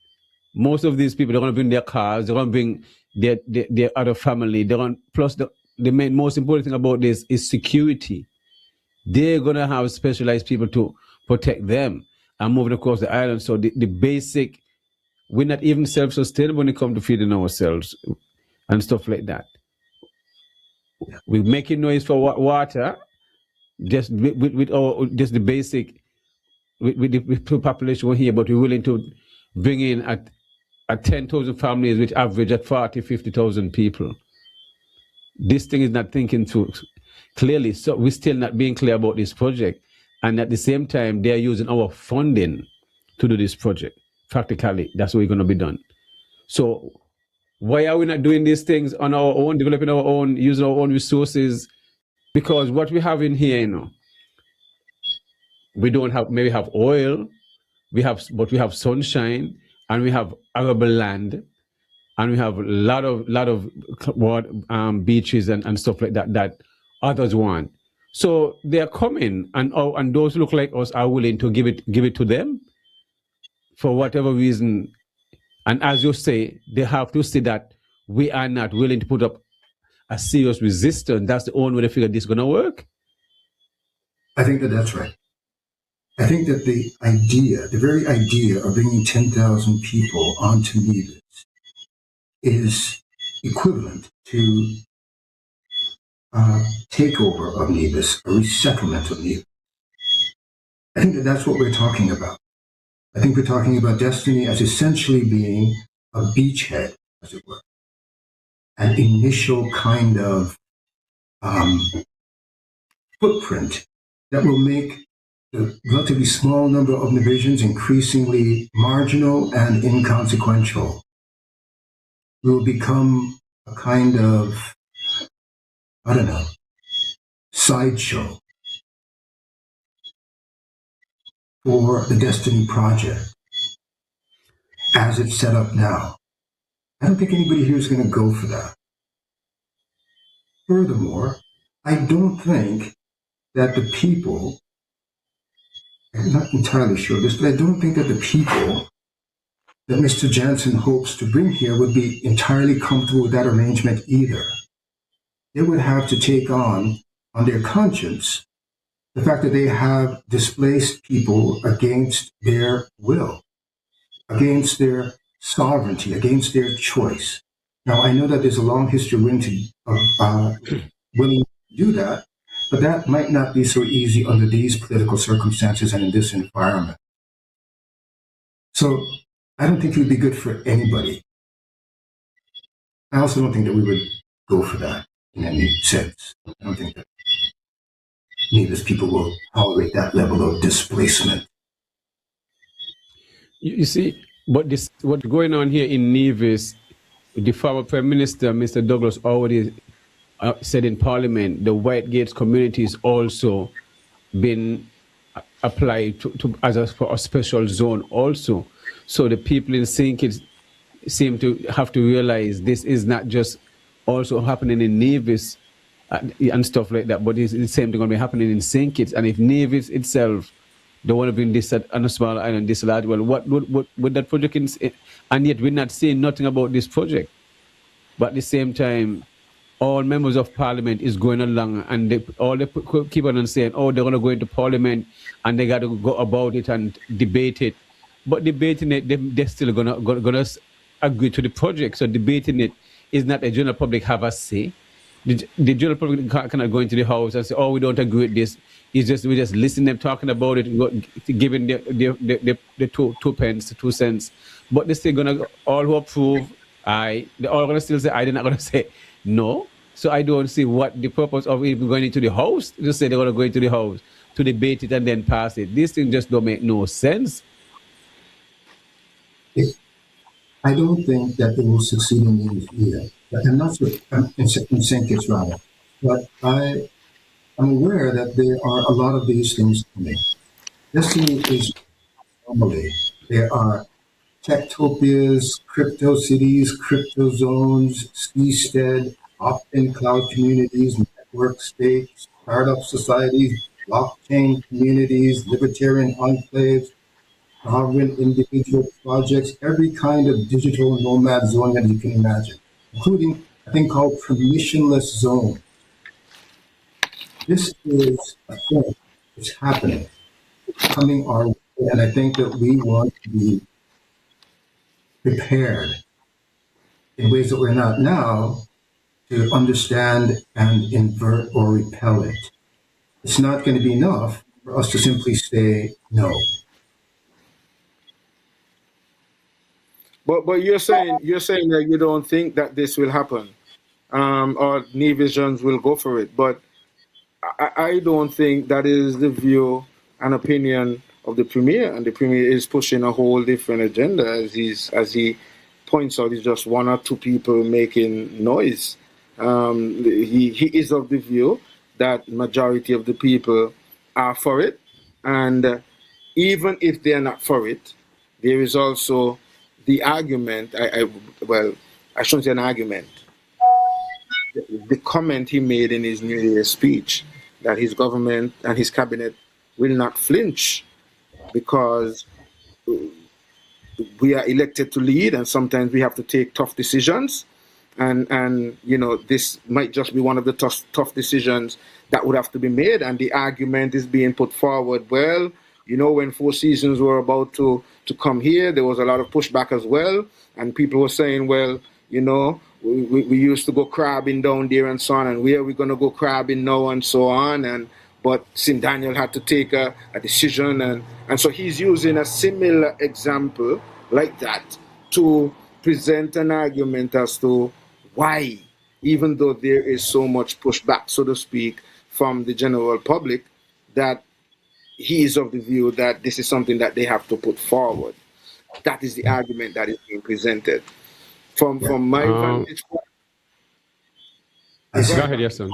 Most of these people, they're going to bring their cars, they're going to bring their other family. Plus, the most important thing about this is security. They're going to have specialized people to protect them and moving across the island. So the basic, we're not even self-sustainable when it comes to feeding ourselves and stuff like that. We're making noise for water, just with just the basic, with the population we're here, but we're willing to bring in at 10,000 families, which average at 40, 50,000 people. This thing is not thinking through clearly. So we're still not being clear about this project. And at the same time, they're using our funding to do this project. Practically, that's what's going to be done. So why are we not doing these things on our own, developing our own, using our own resources? Because what we have in here, we don't have, maybe have oil, but we have sunshine, and we have arable land, and we have a lot of beaches and stuff like that others want. So they're coming, and those who look like us are willing to give it to them for whatever reason. And as you say, they have to see that we are not willing to put up a serious resistance. That's the only way they figure this is going to work. I think that's right. I think that the very idea of bringing 10,000 people onto Nevis is equivalent to takeover of Nevis, a resettlement of Nevis. I think that that's what we're talking about. I think we're talking about Destiny as essentially being a beachhead, as it were, an initial kind of footprint that will make the relatively small number of divisions increasingly marginal and inconsequential. We will become a kind of, I don't know, sideshow for the Destiny Project as it's set up now. I don't think anybody here is going to go for that. Furthermore, I don't think that the people, I'm not entirely sure of this, but I don't think that the people that Mr. Jansen hopes to bring here would be entirely comfortable with that arrangement either. They would have to take on their conscience, the fact that they have displaced people against their will, against their sovereignty, against their choice. Now, I know that there's a long history of willing to do that, but that might not be so easy under these political circumstances and in this environment. So I don't think it would be good for anybody. I also don't think that we would go for that in any sense. I don't think that Nevis people will tolerate that level of displacement. You see, but what's going on here in Nevis, the former Prime Minister, Mr. Douglas, already said in Parliament, the White Gates community is also been applied to as for a special zone also. So the people in St. Kitts seem to have to realize this is not just also happening in Nevis and stuff like that, but it's the same thing going to be happening in St. Kitts. And if Nevis itself don't want to bring this on a small island, this large, well, what would that project and yet we're not saying nothing about this project. But at the same time, all members of Parliament is going along, and they keep on saying, oh, they're going to go into Parliament and they got to go about it and debate it. But debating it, they're still going to agree to the project. So debating it is not a general public have a say. The general public cannot go into the house and say, oh, we don't agree with this. It's just we just listen to them talking about it, and giving the 2 pence, 2 cents. But they're still going to, all who approve, they're all going to still say, they're not going to say no. So I don't see what the purpose of even going into the house. Just say they're going to go into the house to debate it and then pass it. These things just don't make no sense. I don't think that they will succeed in Nevis either. I'm not sure, in St. Kitts rather, but I'm aware that there are a lot of these things coming. Destiny is normally, there are techtopias, crypto cities, crypto zones, seastead, opt-in cloud communities, network states, startup societies, blockchain communities, libertarian enclaves, sovereign individual projects, every kind of digital nomad zone that you can imagine, including a thing called permissionless zone. This is a thing. It's happening. It's coming our way, and I think that we want to be prepared in ways that we're not now to understand and invert or repel it. It's not going to be enough for us to simply say no. But you're saying that you don't think that this will happen, or Nevisians will go for it. But I don't think that is the view and opinion of the Premier, and the Premier is pushing a whole different agenda. As he points out, it's just 1 or 2 people making noise. He is of the view that majority of the people are for it, and even if they are not for it, there is also the argument. I shouldn't say an argument. The comment he made in his New Year's speech that his government and his cabinet will not flinch because we are elected to lead, and sometimes we have to take tough decisions. And this might just be one of the tough decisions that would have to be made. And the argument is being put forward, well, When Four Seasons were about to come here, there was a lot of pushback as well, and people were saying, well, we used to go crabbing down there and so on, and where are we going to go crabbing now and so on, but St. Daniel had to take a decision, and so he's using a similar example like that to present an argument as to why, even though there is so much pushback, so to speak, from the general public, that he is of the view that this is something that they have to put forward. That is the argument that is being presented. From my vantage point. Go ahead, yes, son.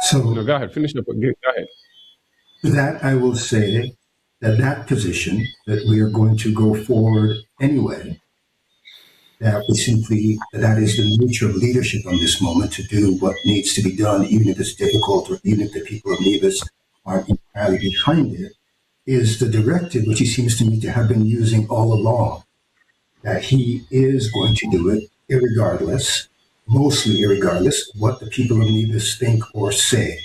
So, no, go ahead, finish up. Go ahead. To that, I will say that position, that we are going to go forward anyway, that is the nature of leadership on this moment, to do what needs to be done, even if it's difficult, or even if the people of Nevis aren't entirely behind it, is the directive which he seems to me to have been using all along, that he is going to do it mostly irregardless of what the people of Nevis think or say.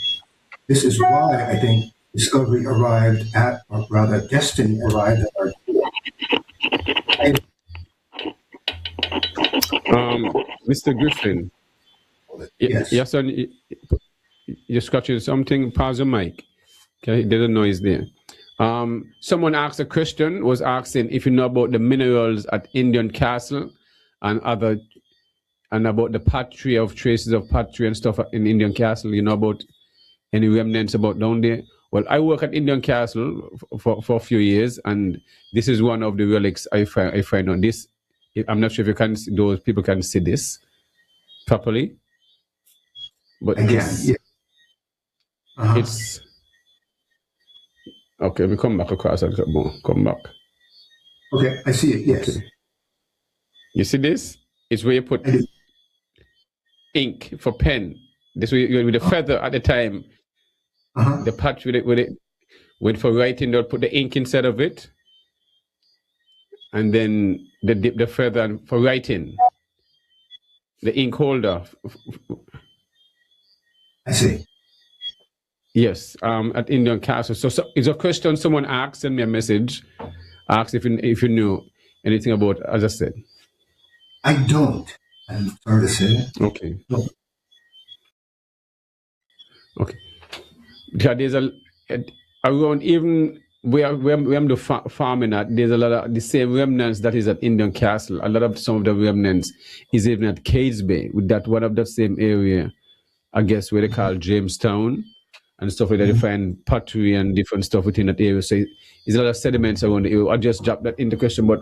This is why I think discovery arrived at, or rather destiny arrived at our door. Mr. Griffin. Yes. Yes, son, you're scratching something, pause the mic. Okay, there's a noise there. Someone asked, a Christian was asking if you know about the minerals at Indian Castle and about the pottery, of traces of pottery and stuff in Indian Castle. You know about any remnants about down there? Well, I work at Indian Castle for a few years, and this is one of the relics I find on this. I'm not sure if those people can see this properly, but this, it's okay. We come back across and come back. Okay, I see it. Yes. Okay. You see this? It's where you put ink for pen. This way, with the feather at the time. The patch with it, when for writing, they'll put the ink inside of it, and then they dip the feather for writing. The ink holder. I see. Yes, at Indian Castle. So it's a question someone asked, send me a message, asked if you knew anything about, as I said. I don't. I'm sorry to say. Okay. No. Okay. There's around, even where I'm the farming at, there's a lot of the same remnants that is at Indian Castle. A lot of some of the remnants is even at Cades Bay, with that one of that same area, I guess, where they call Jamestown and stuff like that. You find pottery and different stuff within that area. So there's a lot of sediments around the area. I just dropped that into question, but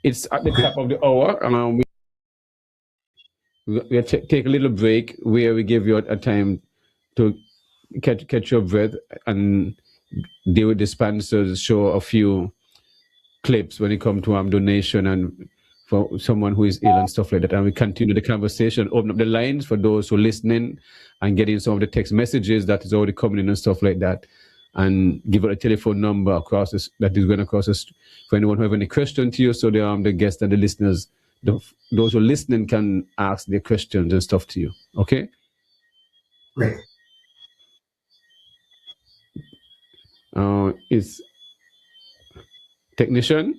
it's at the top of the hour. We take a little break where we give you a time to catch your breath and deal with the sponsors, show a few clips when it comes to donation and for someone who is ill and stuff like that. And we continue the conversation, open up the lines for those who are listening and getting some of the text messages that is already coming in and stuff like that. And give out a telephone number across this, that is going across us for anyone who have any question to you. So the guests and the listeners, those who are listening can ask their questions and stuff to you. Okay? Great. Is technician?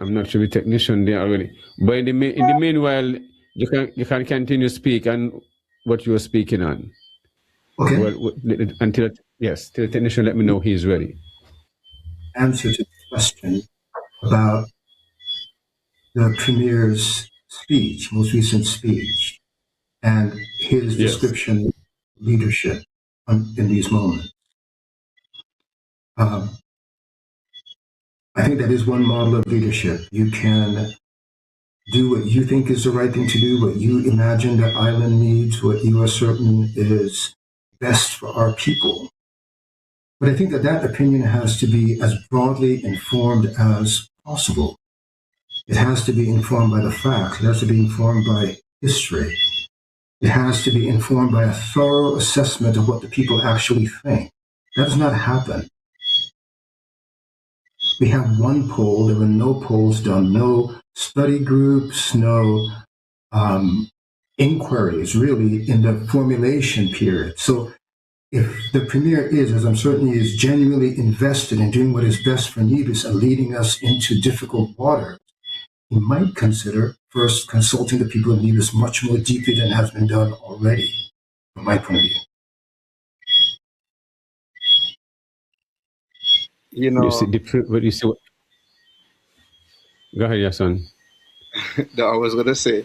I'm not sure the technician there already. But in the meanwhile, you can continue to speak and what you are speaking on. Okay. Well, till the technician let me know he's ready. Answer to the question about the Premier's speech, most recent speech, and his description of leadership in these moments. I think that is one model of leadership. You can do what you think is the right thing to do, what you imagine the island needs, what you are certain is best for our people. But I think that opinion has to be as broadly informed as possible. It has to be informed by the facts. It has to be informed by history. It has to be informed by a thorough assessment of what the people actually think. That does not happen. We have one poll. There were no polls done, no study groups, no inquiries really in the formulation period. So if the Premier is, as I'm certain he is, genuinely invested in doing what is best for Nevis and leading us into difficult water, he might consider first consulting the people of Nevis much more deeply than has been done already, from my point of view. You You see, know, go ahead, your son. that I was gonna say,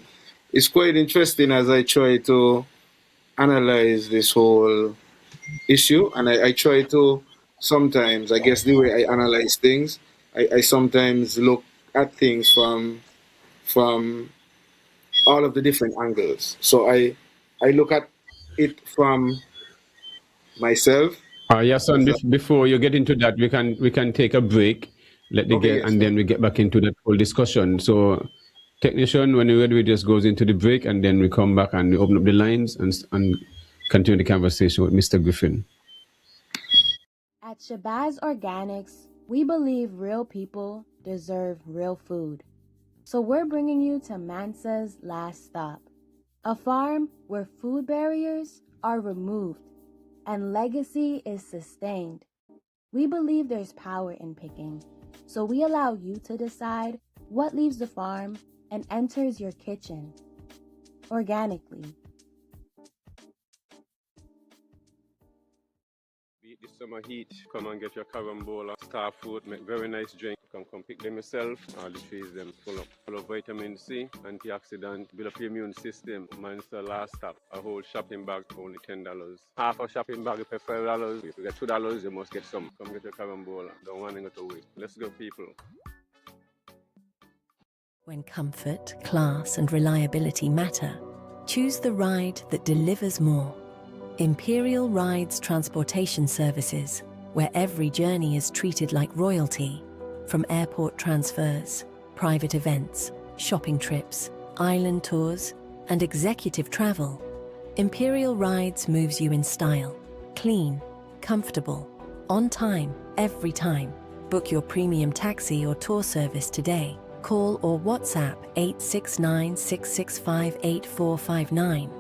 it's quite interesting as I try to analyze this whole issue, and I try to sometimes, I guess, the way I analyze things, I sometimes look at things from all of the different angles. So I look at it from myself. Yeah, son. Before you get into that, we can take a break. Okay, yes, and then we get back into that whole discussion. So, technician, when you're ready, we just goes into the break, and then we come back and we open up the lines and continue the conversation with Mr. Griffin. At Shabazz Organics, we believe real people deserve real food. So we're bringing you to Mansa's Last Stop, a farm where food barriers are removed and legacy is sustained. We believe there's power in picking, so we allow you to decide what leaves the farm and enters your kitchen organically. Beat the summer heat, come and get your carambola, star fruit, make very nice drink. Come pick them yourself. All the trees them full of vitamin C, antioxidant, build up your immune system. Man's Last Stop. A whole shopping bag for only $10. Half a shopping bag you pay $5. If you get $2, you must get some. Come get your carambola. Don't want to go to waste. Let's go, people. When comfort, class, and reliability matter, choose the ride that delivers more. Imperial Rides Transportation Services, where every journey is treated like royalty. From airport transfers, private events, shopping trips, island tours, and executive travel, Imperial Rides moves you in style, clean, comfortable, on time, every time. Book your premium taxi or tour service today. Call or WhatsApp 869-665-8459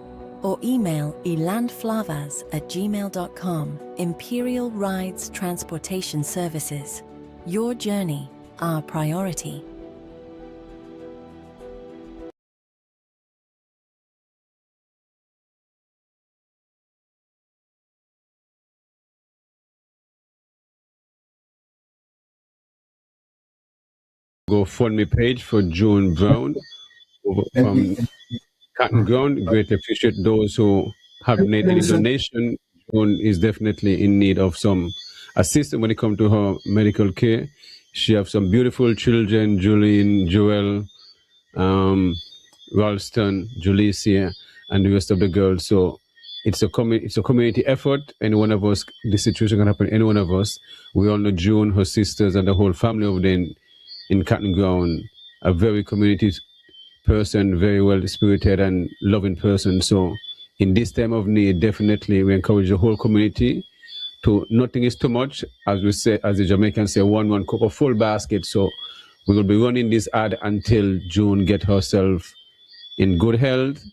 or email elandflavas@gmail.com. Imperial Rides Transportation Services. Your journey, our priority. GoFundMe page for June Brown from Cotton Ground. Great appreciate those who have made any donation. June is definitely in need of some assistance when it comes to her medical care. She has some beautiful children, Julian, Joel, Ralston, Julicia, and the rest of the girls. So it's a community effort. Any one of us, this situation can happen to any one of us. We all know June, her sisters, and the whole family over there in Cotton Ground, a very community person, very well spirited and loving person. So in this time of need, definitely we encourage the whole community to, nothing is too much, as we say, as the Jamaicans say, one cup of full basket. So we will be running this ad until June get herself in good health.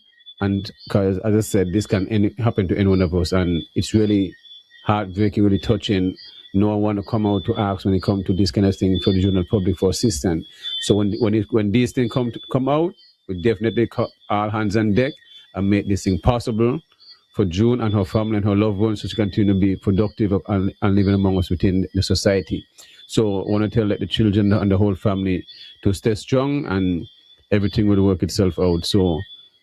And because, as I said, this can happen to any one of us. And it's really heartbreaking, really touching. No one want to come out to ask when it comes to this kind of thing for the general public for assistance. So when these things come out, we definitely cut all hands on deck and make this thing possible for June and her family and her loved ones so she continue to be productive and living among us within the society. So I want to tell the children and the whole family to stay strong and everything will work itself out. So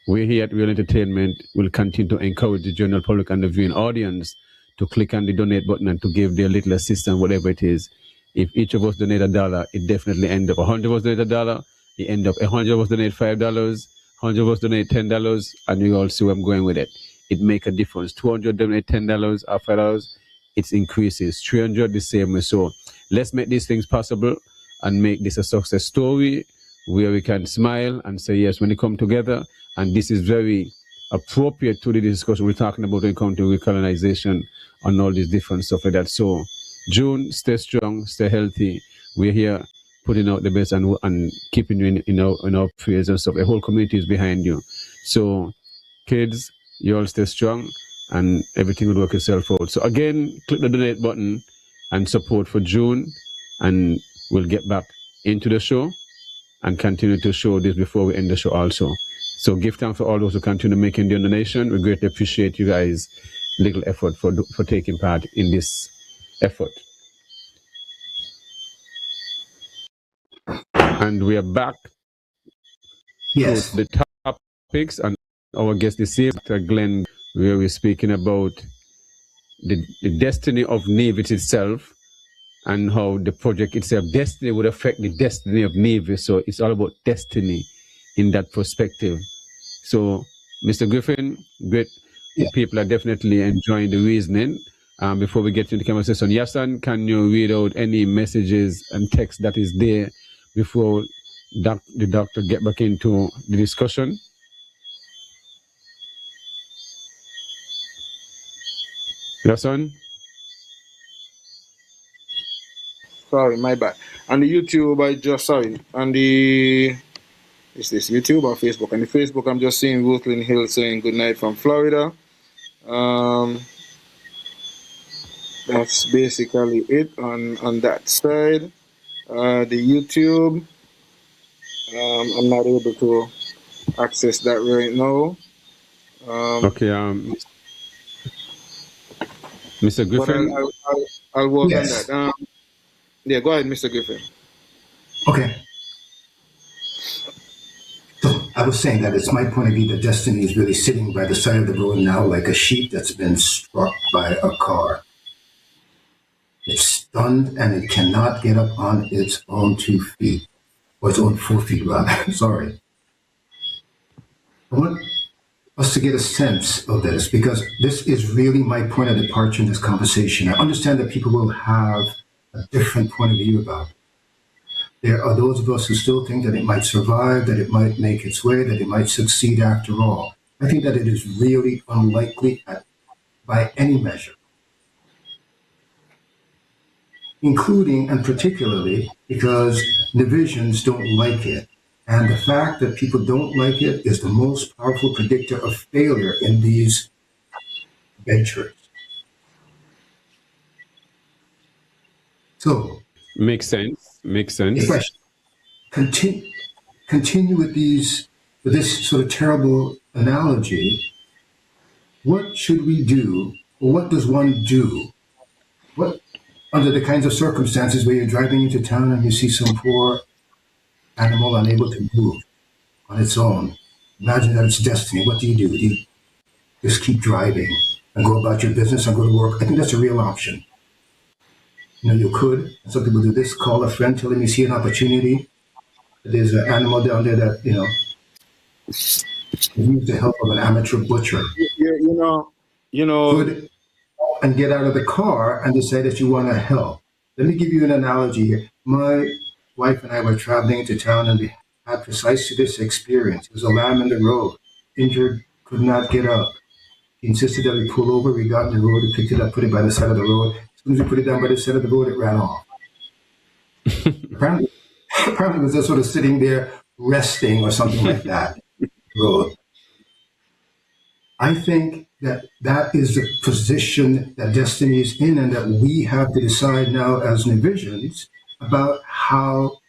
we here at Real Entertainment will continue to encourage the general public and the viewing audience to click on the donate button and to give their little assistance, whatever it is. If each of us donate $1, it definitely end up 100 of us donate $1, it end up 100 of us donate $5, 100 of us donate $10, and you all see where I'm going with it. It make a difference. 200 donate $10 or $5, it increases. 300 the same way. So let's make these things possible and make this a success story where we can smile and say yes when they come together. And this is very appropriate to the discussion we're talking about when it comes to recolonization and all these different stuff like that. So June, stay strong, stay healthy. We're here putting out the best and keeping you in our prayers and stuff. The whole community is behind you. So kids, you all stay strong and everything will work itself out. So again, click the donate button and support for June, and we'll get back into the show and continue to show this before we end the show also. So give thanks for all those who continue making the donation. We greatly appreciate you guys' little effort for taking part in this effort. And we are back Yes. to the topics, and our guest this evening, Dr. Glenn, where we're speaking about the destiny of Navis itself and how the project itself, destiny, would affect the destiny of Navis. So it's all about destiny in that perspective. So, Mr. Griffin, great. Yeah. People are definitely enjoying the reasoning. Before we get into the conversation, Yasan, can you read out any messages and text that is there before the doctor get back into the discussion? Yasan? Sorry, my bad. On the YouTube, on the, is this YouTube or Facebook? On the Facebook, I'm just seeing Ruthlin Hill saying good night from Florida. That's basically it on that side. The YouTube, I'm not able to access that right now. Okay, Mr. Griffin. But I'll work Yes. on that. Yeah, go ahead, Mr. Griffin. Okay. So I was saying that it's my point of view that destiny is really sitting by the side of the road now like a sheep that's been struck by a car. It's stunned and it cannot get up on its own 2 feet, or its own 4 feet rather. Sorry. I want us to get a sense of this because this is really my point of departure in this conversation. I understand that people will have a different point of view about it. There are those of us who still think that it might survive, that it might make its way, that it might succeed after all. I think that it is really unlikely by any measure, including and particularly because divisions don't like it. And the fact that people don't like it is the most powerful predictor of failure in these ventures. So, Makes sense. if I continue with this sort of terrible analogy, what should we do, or what does one do? What, under the kinds of circumstances where you're driving into town and you see some poor animal unable to move on its own? Imagine that it's destiny. What do? Do you just keep driving and go about your business and go to work? I think that's a real option. You could, some people do this, call a friend, tell them you see an opportunity. There's an animal down there that, needs the help of an amateur butcher. You know, Could and get out of the car and decide that you want to help. Let me give you an analogy here. My wife and I were traveling into town and we had precisely this experience. There was a lamb in the road, injured, could not get up. He insisted that we pull over. We got in the road, we picked it up, put it by the side of the road. As soon as we put it down by the side of the road, it ran off. Apparently it was just sort of sitting there resting or something like that. Road. I think that is the position that destiny is in, and that we have to decide now as Navisions about how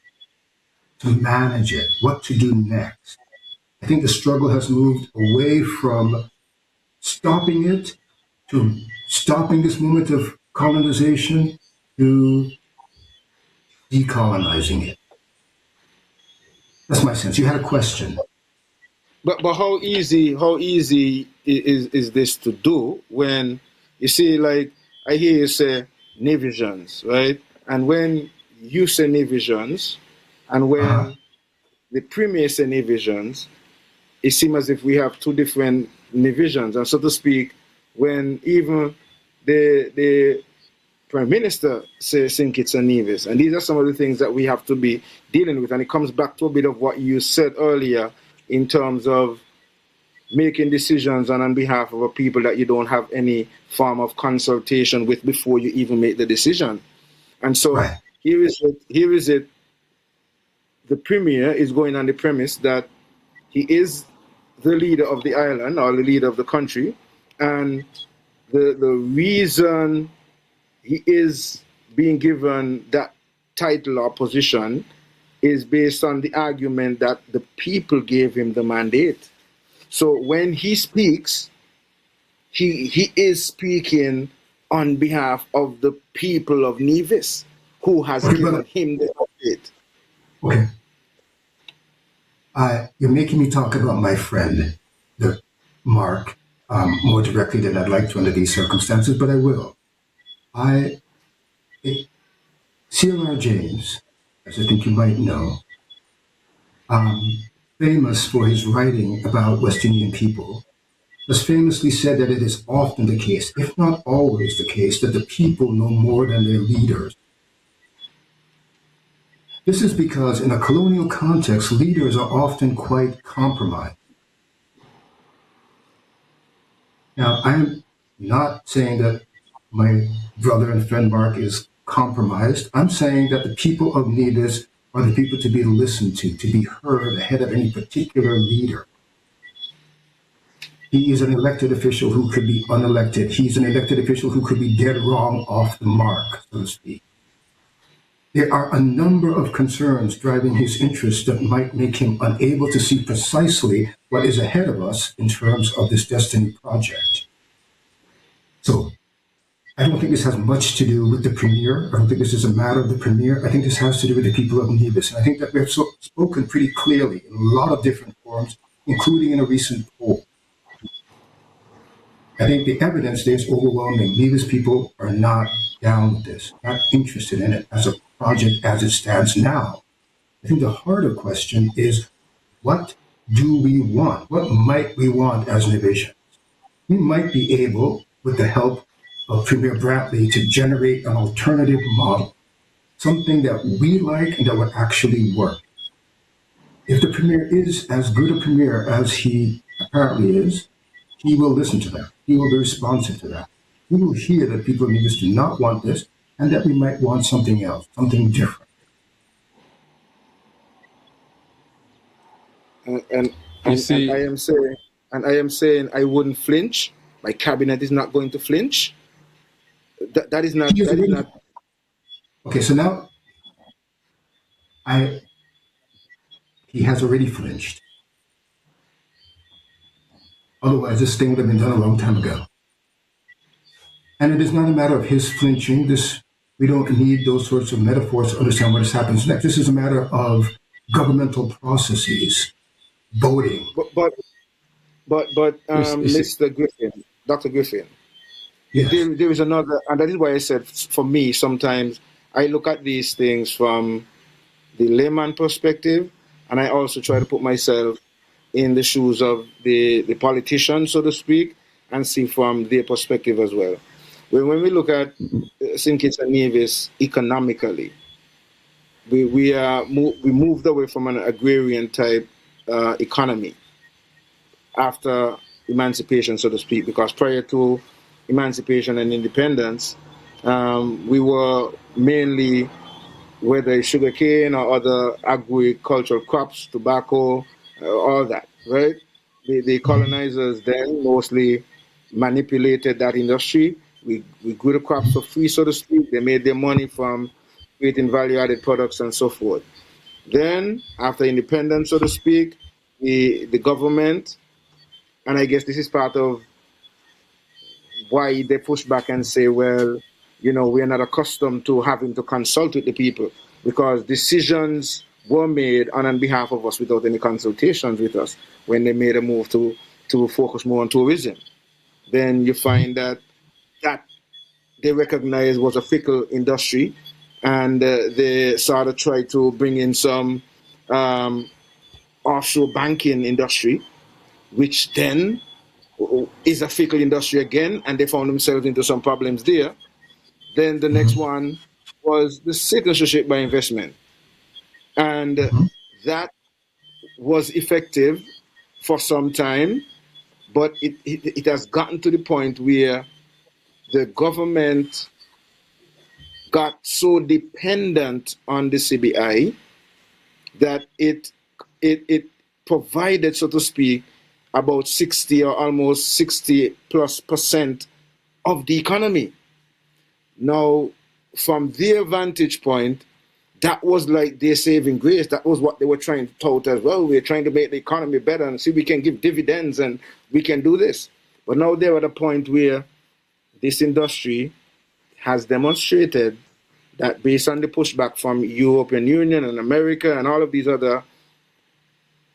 to manage it, what to do next. I think the struggle has moved away from stopping it to stopping this moment of colonization to decolonizing it. That's my sense. You had a question. But how easy is this to do when you see, like, I hear you say Navisions, right? And when you say Navisions, and when the Premier say Navisions, it seems as if we have two different Navisions. And so to speak, when even the Prime Minister says think it's a Nevis. And these are some of the things that we have to be dealing with. And it comes back to a bit of what you said earlier in terms of making decisions on behalf of a people that you don't have any form of consultation with before you even make the decision. And so Right. here is it. The Premier is going on the premise that he is the leader of the island or the leader of the country, and the reason he is being given that title or position is based on the argument that the people gave him the mandate. So when he speaks, he is speaking on behalf of the people of Nevis, who has Okay, given brother. him the mandate. Okay. You're making me talk about my friend, the Mark, more directly than I'd like to under these circumstances, but I will. C.L.R. James, as I think you might know, famous for his writing about West Indian people, has famously said that it is often the case, if not always the case, that the people know more than their leaders. This is because in a colonial context, leaders are often quite compromised. Now, I'm not saying that my brother and friend Mark is compromised. I'm saying that the people of Nevis are the people to be listened to be heard ahead of any particular leader. He is an elected official who could be unelected. He's an elected official who could be dead wrong off the mark, so to speak. There are a number of concerns driving his interests that might make him unable to see precisely what is ahead of us in terms of this destiny project. So I don't think this has much to do with the premier. I don't think this is a matter of the premier. I think this has to do with the people of Nevis. And I think that we have spoken pretty clearly in a lot of different forums, including in a recent poll. I think the evidence there is overwhelming. Nevis people are not down with this, not interested in it as a project as it stands now. I think the harder question is, what do we want? What might we want as Nevisians? We might be able, with the help of Premier Brantley, to generate an alternative model, something that we like and that would actually work. If the premier is as good a premier as he apparently is, he will listen to that. He will be responsive to that. We will hear that people in Nevis do not want this and that we might want something else, something different. And I am saying I wouldn't flinch. My cabinet is not going to flinch. That is not. Okay, so now he has already flinched. Otherwise, this thing would have been done a long time ago. And it is not a matter of his flinching. We don't need those sorts of metaphors to understand what happens next. This is a matter of governmental processes, voting. But Mr. Griffin, Dr. Griffin, Yes. there is another, and that is why I said, for me, sometimes I look at these things from the layman perspective, and I also try to put myself in the shoes of the politicians, so to speak, and see from their perspective as well. When we look at St. Kitts and Nevis economically, we moved away from an agrarian type economy after emancipation, so to speak, because prior to emancipation and independence, we were mainly, whether it's sugarcane or other agricultural crops, tobacco, all that, right? The colonizers then mostly manipulated that industry. We grew the crops for free, so to speak. They made their money from creating value-added products and so forth. Then, after independence, so to speak, the government, and I guess this is part of why they push back and say, well, we're not accustomed to having to consult with the people, because decisions were made on behalf of us without any consultations with us when they made a move to focus more on tourism. Then you find that they recognized was a fickle industry, and they sort of tried to bring in some offshore banking industry, which then is a fickle industry again, and they found themselves into some problems there. Then the next one was the citizenship by investment. And that was effective for some time, but it has gotten to the point where the government got so dependent on the CBI that it provided, so to speak, about 60 or almost 60+% of the economy. Now, from their vantage point, that was like their saving grace. That was what they were trying to tout as well. We're trying to make the economy better and see we can give dividends and we can do this. But now they're at a point where this industry has demonstrated that based on the pushback from European Union and America and all of these other,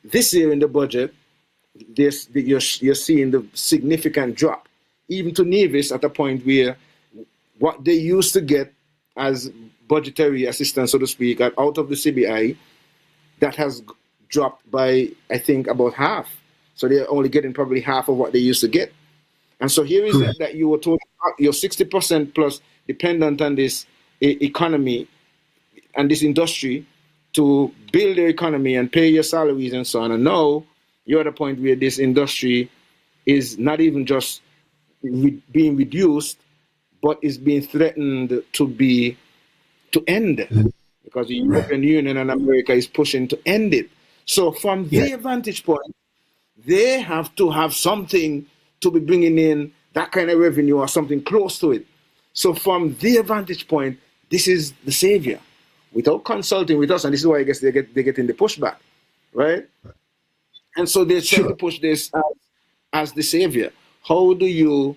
this year in the budget, you're seeing the significant drop, even to Nevis at a point where what they used to get as budgetary assistance, so to speak, out of the CBI, that has dropped by, I think, about half. So they're only getting probably half of what they used to get. And so here is that you were told you're 60% plus dependent on this economy and this industry to build their economy and pay your salaries and so on. And now you're at a point where this industry is not even just being reduced, but is being threatened to end, because the European Union and America is pushing to end it. So from their vantage point, they have to have something to be bringing in that kind of revenue or something close to it. So from their vantage point, this is the savior, without consulting with us, and this is why I guess they're getting the pushback, right? And so they're trying to push this as the savior. How do you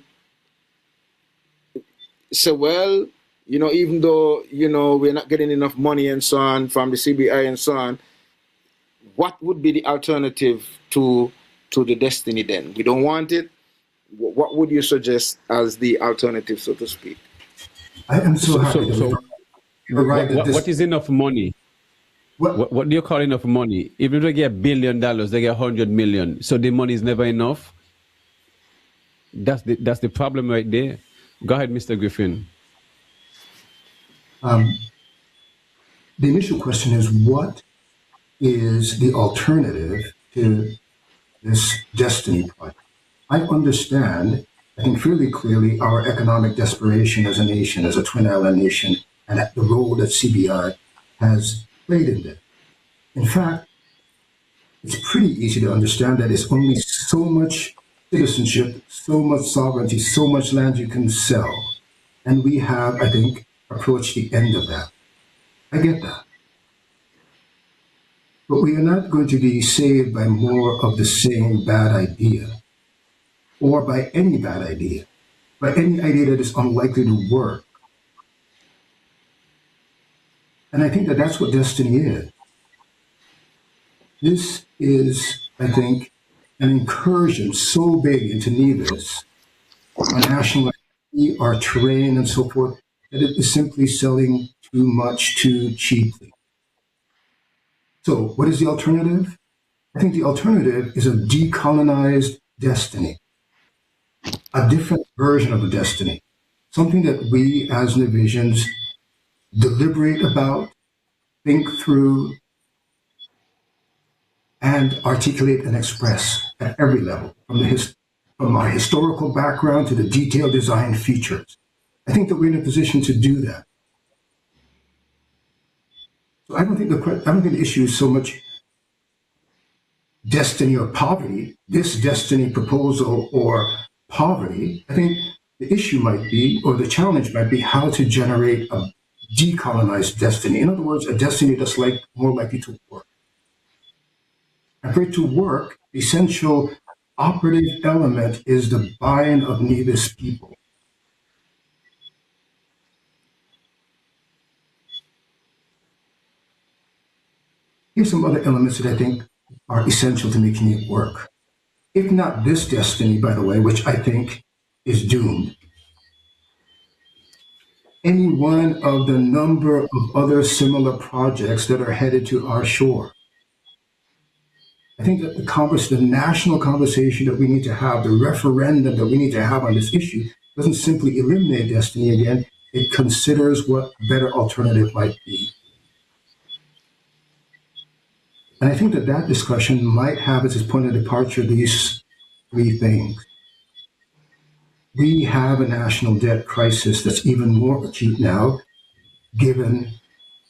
say, well, even though, we're not getting enough money and so on from the CBI and so on, what would be the alternative to the destiny then? We don't want it. What would you suggest as the alternative, so to speak? I am so happy. What is enough money? What do you call enough money? Even if they get $1 billion, they get 100 million. So the money is never enough. That's the problem right there. Go ahead, Mr. Griffin. The initial question is, what is the alternative to this destiny project? I understand, I think fairly clearly, our economic desperation as a nation, as a Twin Island nation, and the role that CBI has played in this. In fact, it's pretty easy to understand that it's only so much citizenship, so much sovereignty, so much land you can sell. And we have, I think, approached the end of that. I get that. But we are not going to be saved by more of the same bad idea, or by any bad idea, by any idea that is unlikely to work. And I think that that's what destiny is. This is, I think, an incursion so big into Nevis, our national identity, our terrain, and so forth, that it is simply selling too much too cheaply. So what is the alternative? I think the alternative is a decolonized destiny, a different version of a destiny, something that we as Nevisians deliberate about, think through, and articulate and express at every level, from our historical background to the detailed design features. I think that we're in a position to do that. So I don't think the issue is so much destiny or poverty, this destiny proposal or poverty. I think the issue might be, or the challenge might be, how to generate a decolonized destiny. In other words, a destiny that's more likely to work. And for it to work, the essential operative element is the buy-in of Nevis people. Here's some other elements that I think are essential to making it work. If not this destiny, by the way, which I think is doomed, any one of the number of other similar projects that are headed to our shore. I think that the national conversation that we need to have, the referendum that we need to have on this issue, doesn't simply eliminate destiny again, it considers what a better alternative might be. And I think that discussion might have as its point of departure these three things. We have a national debt crisis that's even more acute now, given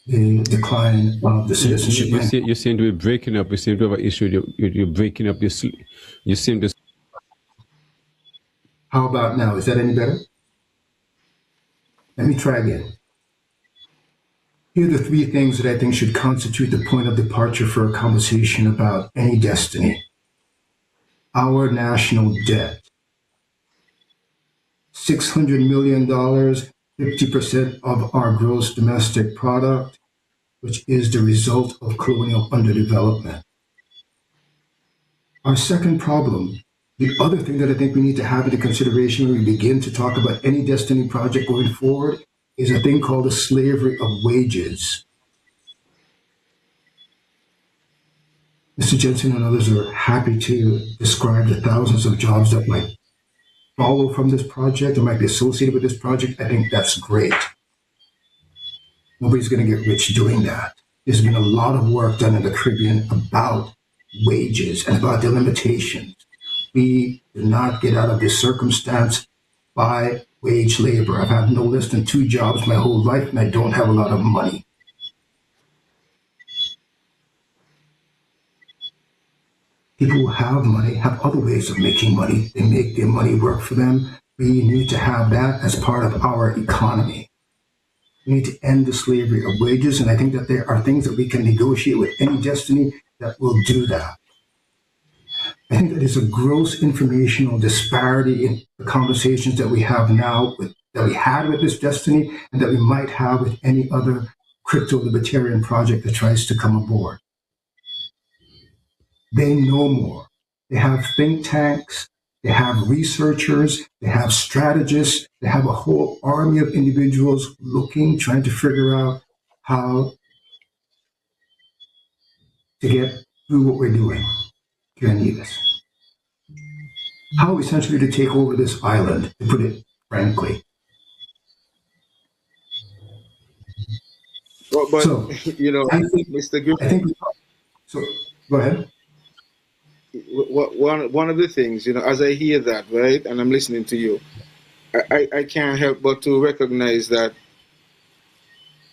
the decline of the citizenship. You seem to be breaking up. You seem to have an issue. You're breaking up. You seem to. How about now? Is that any better? Let me try again. Here are the three things that I think should constitute the point of departure for a conversation about any destiny. Our national debt, $600 million, 50% of our gross domestic product, which is the result of colonial underdevelopment. Our second problem, the other thing that I think we need to have into consideration when we begin to talk about any destiny project going forward, is a thing called the slavery of wages. Mr. Jensen and others are happy to describe the thousands of jobs that might follow from this project or might be associated with this project. I think that's great. Nobody's going to get rich doing that. There's been a lot of work done in the Caribbean about wages and about the limitations. We do not get out of this circumstance by wage labor. I've had no less than 2 jobs my whole life, and I don't have a lot of money. People who have money have other ways of making money. They make their money work for them. We need to have that as part of our economy. We need to end the slavery of wages, and I think that there are things that we can negotiate with any destiny that will do that. I think that there's a gross informational disparity in the conversations that we have now, that we had with this destiny, and that we might have with any other crypto-libertarian project that tries to come aboard. They know more. They have think tanks, they have researchers, they have strategists, they have a whole army of individuals trying to figure out how to get through what we're doing here in Nevis. How essentially to take over this island, to put it frankly. But So, you know, I think, Mr. Griffin, so go ahead. one of the things, you know, as I hear that, right, and I'm listening to you, I can't help but to recognize that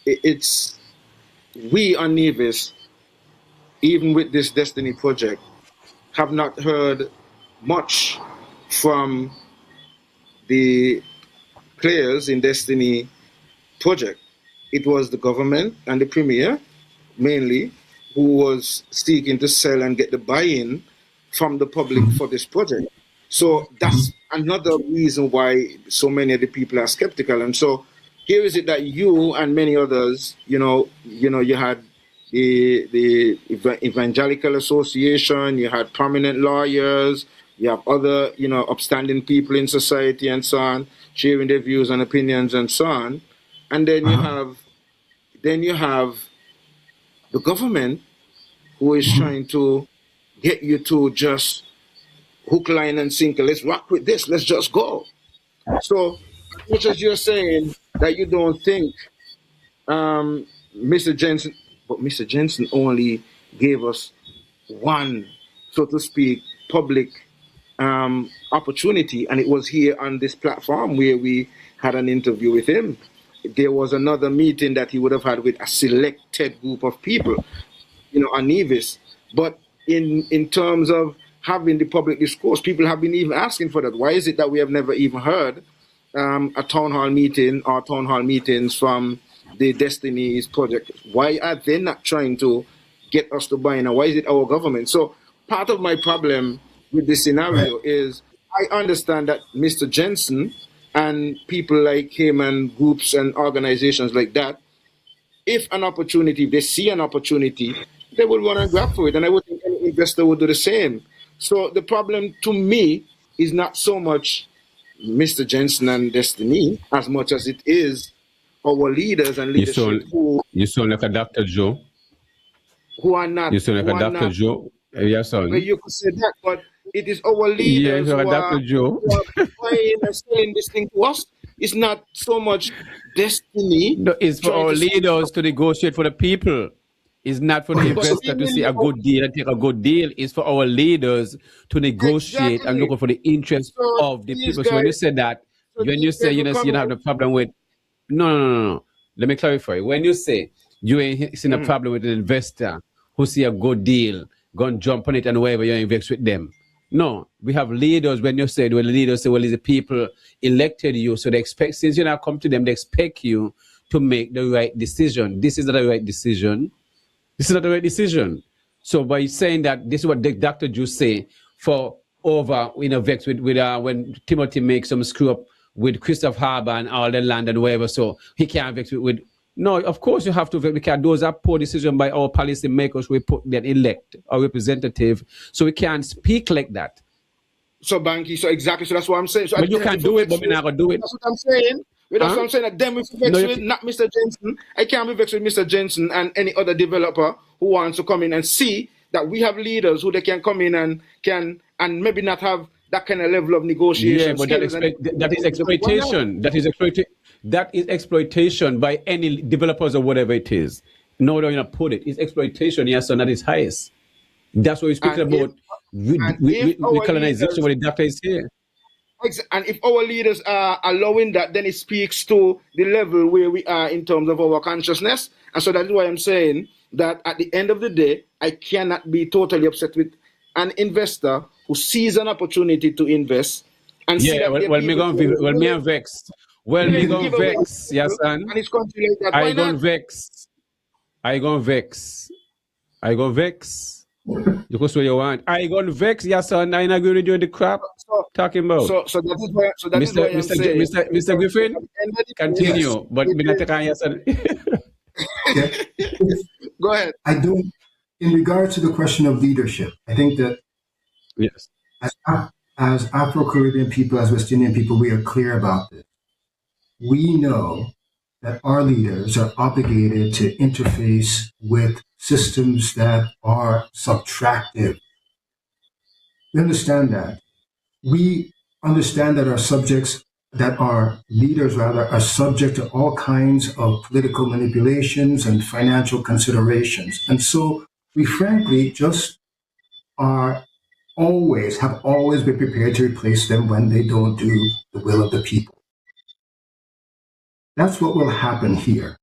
it's we on Nevis, even with this Destiny project, have not heard much from the players in Destiny project. It was the government and the premier, mainly, who was seeking to sell and get the buy-in from the public for this project. So that's another reason why so many of the people are skeptical. And so here is it that you and many others, you had the Evangelical Association, you had prominent lawyers, you have other, upstanding people in society and so on, sharing their views and opinions and so on. And then you have the government who is trying to get you to just hook, line, and sinker. Let's rock with this. Let's just go. So, as much as you're saying that you don't think Mr. Jensen, but Mr. Jensen only gave us one, so to speak, public opportunity, and it was here on this platform where we had an interview with him. There was another meeting that he would have had with a selected group of people, on Nevis. But in terms of having the public discourse, people have been even asking for that. Why is it that we have never even heard a town hall meeting or town hall meetings from the Destinies project? Why are they not trying to get us to buy in? Why is it our government? So part of my problem with this scenario is I understand that Mr. Jensen and people like him and groups and organizations like that, if they see an opportunity, they will want to grab for it. And I would think any investor would do the same. So the problem to me is not so much Mr. Jensen and Destiny as much as it is our leaders and leadership you sound like a Dr. Joe. Who are not. You sound like a Dr. Joe. Yes, sir. Well, you could say that, but it is our leaders who are buying and selling this thing to us. It's not so much Destiny. No, it's for our leaders to negotiate for the people. It's not for the investor to see a good deal and take a good deal. It's for our leaders to negotiate and look for the interest of the people. So when you say that, when you say, you don't have the problem with... No. Let me clarify. When you say you ain't seen a problem with an investor who see a good deal, go and jump on it and whatever, you invest with them. No, we have leaders. When you said, well, the leaders say, well, it's the people elected you. So they expect, since you now come to them, they expect you to make the right decision. This is not the right decision. This is not the right decision. So by saying that, this is what the Dr. Drew say for over, vex with when Timothy makes some screw up with Christopher Harbour and all the land and whatever, so he can't vex with no, of course you have to vex, because those are poor decisions by our policy makers. We put that elect our representative, so we can't speak like that. So Banky, so exactly, so that's what I'm saying. So but you can do it, but we're not gonna do it. That's what I'm saying. That's what I'm saying. That them we vex with, not Mr. Jensen. I can't be vexed with Mr. Jensen and any other developer who wants to come in and see that we have leaders who they can come in and maybe not have that kind of level of negotiation. Yeah, but that is exploitation. That is exploitation by any developers or whatever it is. No, you're not put it. It's exploitation, yes, and that is highest. That's what we're speaking about. With colonization, what the doctor is here. And if our leaders are allowing that, then it speaks to the level where we are in terms of our consciousness. And so that's why I'm saying that at the end of the day, I cannot be totally upset with an investor who sees an opportunity to invest and see that me I'm vexed. Well, me gon' vex, yes, son. And it's country like that. I gon' vex. You can say what you want. I gon' vex, yes, son. I ain't agree with you the crap talking about. So that is why I'm saying. Mr. Griffin, continue, but me not take on, yes, son. Go ahead. In regard to the question of leadership, I think that yes, as Afro-Caribbean people, as West Indian people, we are clear about this. We know that our leaders are obligated to interface with systems that are subtractive. We understand that. We understand that our leaders are subject to all kinds of political manipulations and financial considerations. And so we frankly just have always been prepared to replace them when they don't do the will of the people. That's what will happen here.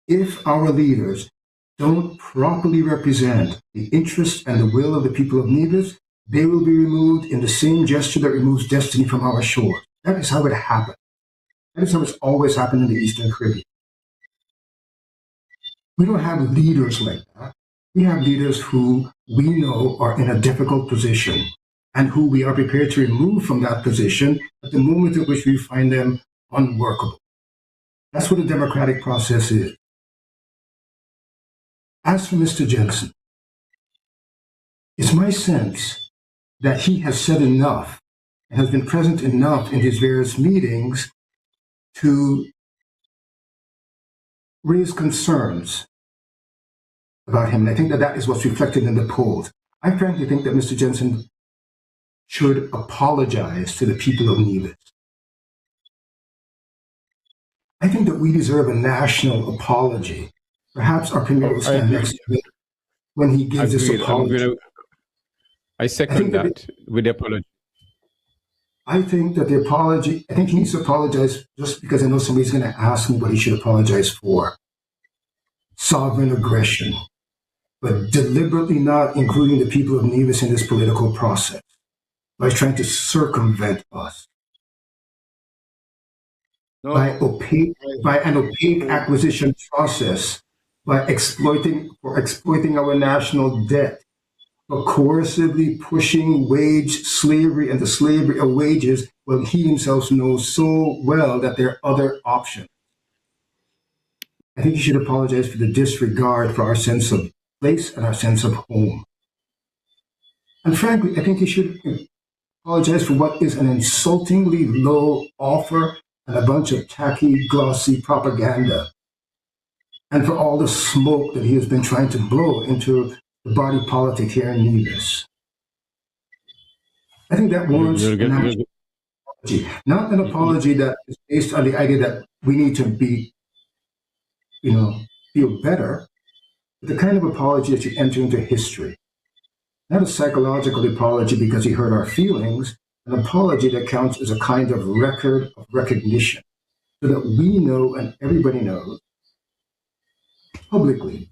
If our leaders don't properly represent the interests and the will of the people of Nevis, they will be removed in the same gesture that removes destiny from our shores. That is how it happened. That is how it's always happened in the Eastern Caribbean. We don't have leaders like that. We have leaders who we know are in a difficult position and who we are prepared to remove from that position at the moment at which we find them unworkable. That's what a democratic process is. As for Mr. Jensen, it's my sense that he has said enough and has been present enough in his various meetings to raise concerns about him. And I think that is what's reflected in the polls. I frankly think that Mr. Jensen should apologize to the people of Nevis. I think that we deserve a national apology. Perhaps our premier will stand next to me when he gives this apology. I second that with the apology. I think that he needs to apologize just because I know somebody's going to ask me what he should apologize for. Sovereign aggression, but deliberately not including the people of Nevis in this political process by trying to circumvent us. No. By an opaque acquisition process, by exploiting our national debt, for coercively pushing wage slavery and the slavery of wages, when he himself knows so well that there are other options. I think he should apologize for the disregard for our sense of place and our sense of home. And frankly, I think he should apologize for what is an insultingly low offer and a bunch of tacky, glossy propaganda, and for all the smoke that he has been trying to blow into the body politic here in Nevis. I think that warrants an apology, not an apology that is based on the idea that we need to be, feel better, but the kind of apology that you enter into history. Not a psychological apology because he hurt our feelings, an apology that counts as a kind of record of recognition, so that we know and everybody knows publicly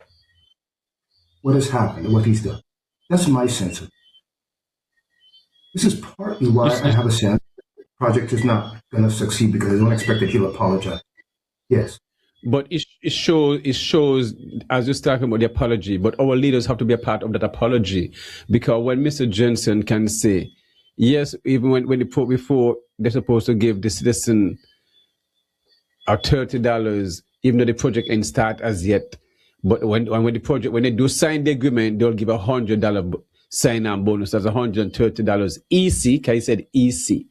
what has happened and what he's done. That's my sense of it. This is partly why I have a sense the project is not going to succeed because I don't expect that he'll apologize. Yes. But it shows as you're talking about the apology, but our leaders have to be a part of that apology. Because when Mr. Jensen can say, yes, even when they put before they're supposed to give the citizen $30, even though the project ain't start as yet. But when they do sign the agreement, they'll give $100 sign-on bonus. That's $130 easy, because he said easy.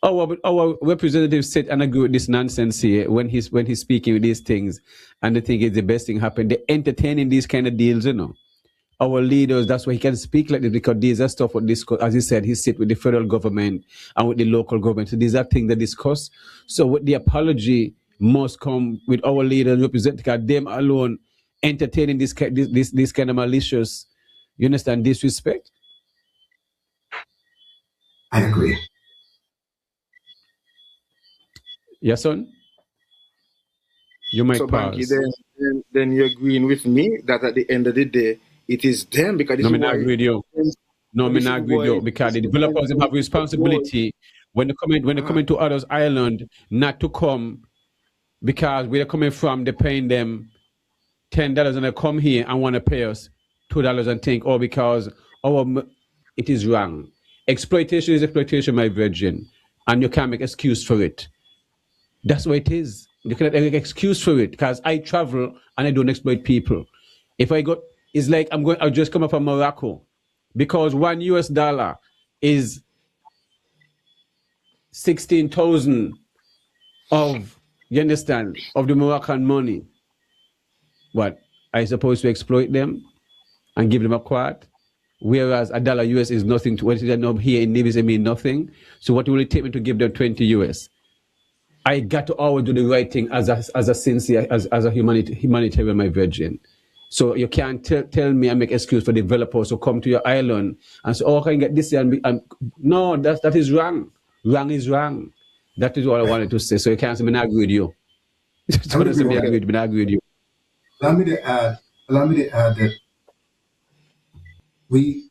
Our representatives sit and agree with this nonsense here when he's speaking with these things, and they think it's the best thing happen. They're entertaining these kind of deals, Our leaders, that's why he can speak like this, because these are stuff what discuss. As he said, he sit with the federal government and with the local government. So these are things they discuss. So with the apology must come with our leaders representing, because them alone entertaining this kind of malicious, you understand, disrespect. I agree. Yes, son? You might So, Banky, pause. then you're agreeing with me that at the end of the day, it is them, because this No, is me not why. agree with you. No, me this not is agree with you, why- because the this is developers why- have responsibility when they come into others' island not to come, because we're coming from, they're paying them $10 and they come here and want to pay us $2 and think, oh, because it is wrong. Exploitation is exploitation, my virgin, and you can't make excuse for it. That's what it is. You cannot make excuse for it, because I travel and I don't exploit people. If I go, it's like I just come up from Morocco, because $1 is 16,000 of, you understand, of the Moroccan money. What, I supposed to exploit them and give them a quart? Whereas $1 US is nothing to what is up here in Nevis, I mean nothing. So what will it take me to give them 20 US? I got to always do the right thing as a sincere, as a humanitarian, my virgin. So you can't tell me and make excuse for developers to come to your island and say, oh, I can get this here. No, that is wrong. Wrong is wrong. That is what I wanted to say. So you can't say, I agree with you. So that's me agree with you. Allow me to add that we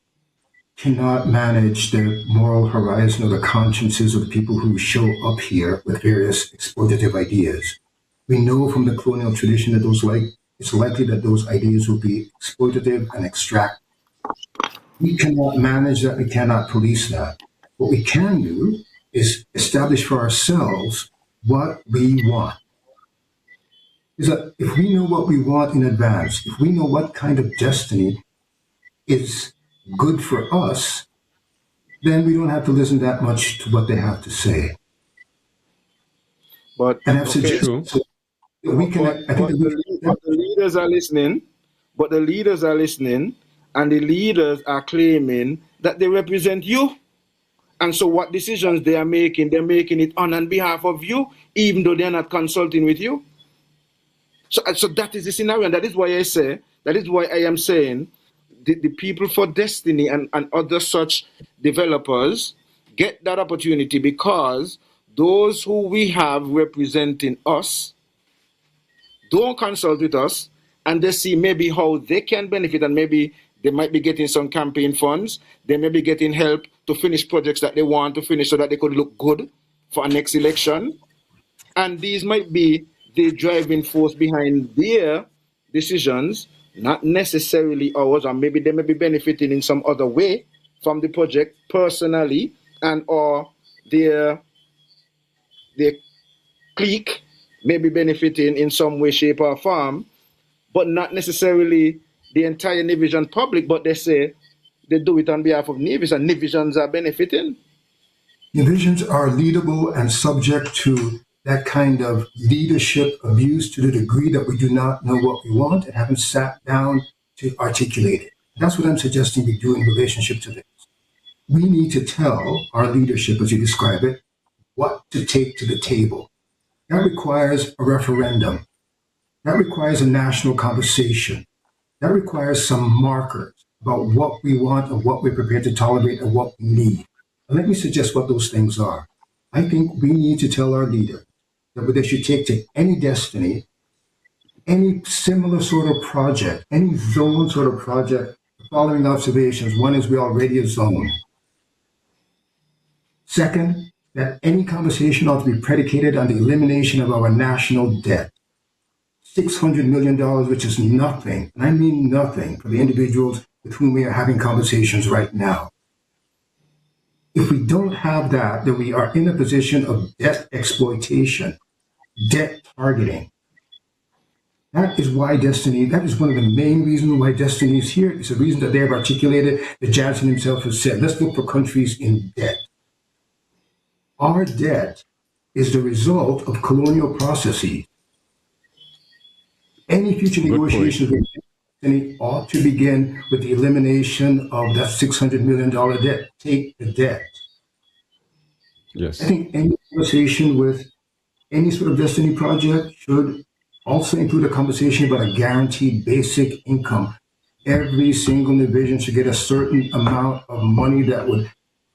cannot manage the moral horizon or the consciences of the people who show up here with various exploitative ideas. We know from the colonial tradition that it's likely that those ideas will be exploitative and extract. We cannot manage that. We cannot police that. What we can do is establish for ourselves what we want. Is that if we know what we want in advance, if we know what kind of destiny is good for us, then we don't have to listen that much to what they have to say. But And I've okay, suggested that we can. I think but the leaders are listening. But the leaders are listening, and the leaders are claiming that they represent you. And so, what decisions they are making, they're making it on behalf of you, even though they're not consulting with you. So that is the scenario, and that is why I am saying the people for Destiny and other such developers get that opportunity, because those who we have representing us don't consult with us, and they see maybe how they can benefit, and maybe they might be getting some campaign funds, they may be getting help to finish projects that they want to finish so that they could look good for a next election. And these might be the driving force behind their decisions, not necessarily ours, or maybe they may be benefiting in some other way from the project personally, and or their clique may be benefiting in some way, shape, or form, but not necessarily the entire Nivision public. But they say they do it on behalf of Nivis, and Nivisions are benefiting. Divisions are leadable and subject to that kind of leadership abuse to the degree that we do not know what we want and haven't sat down to articulate it. That's what I'm suggesting we do in relationship to this. We need to tell our leadership, as you describe it, what to take to the table. That requires a referendum. That requires a national conversation. That requires some markers about what we want and what we're prepared to tolerate and what we need. And let me suggest what those things are. I think we need to tell our leader that what they should take to any destiny, any similar sort of project, any zone sort of project, the following observations. One is we already a zone. Second, that any conversation ought to be predicated on the elimination of our national debt. $600 million, which is nothing, and I mean nothing, for the individuals with whom we are having conversations right now. If we don't have that, then we are in a position of debt exploitation, debt targeting. That is why Destiny, that is one of the main reasons why Destiny is here. It's a reason that they have articulated, that Jansen himself has said, let's look for countries in debt. Our debt is the result of colonial processes. Any future negotiations with Destiny ought to begin with the elimination of that $600 million debt. Take the debt. Yes. I think any conversation with any sort of Destiny project should also include a conversation about a guaranteed basic income. Every single division should get a certain amount of money that would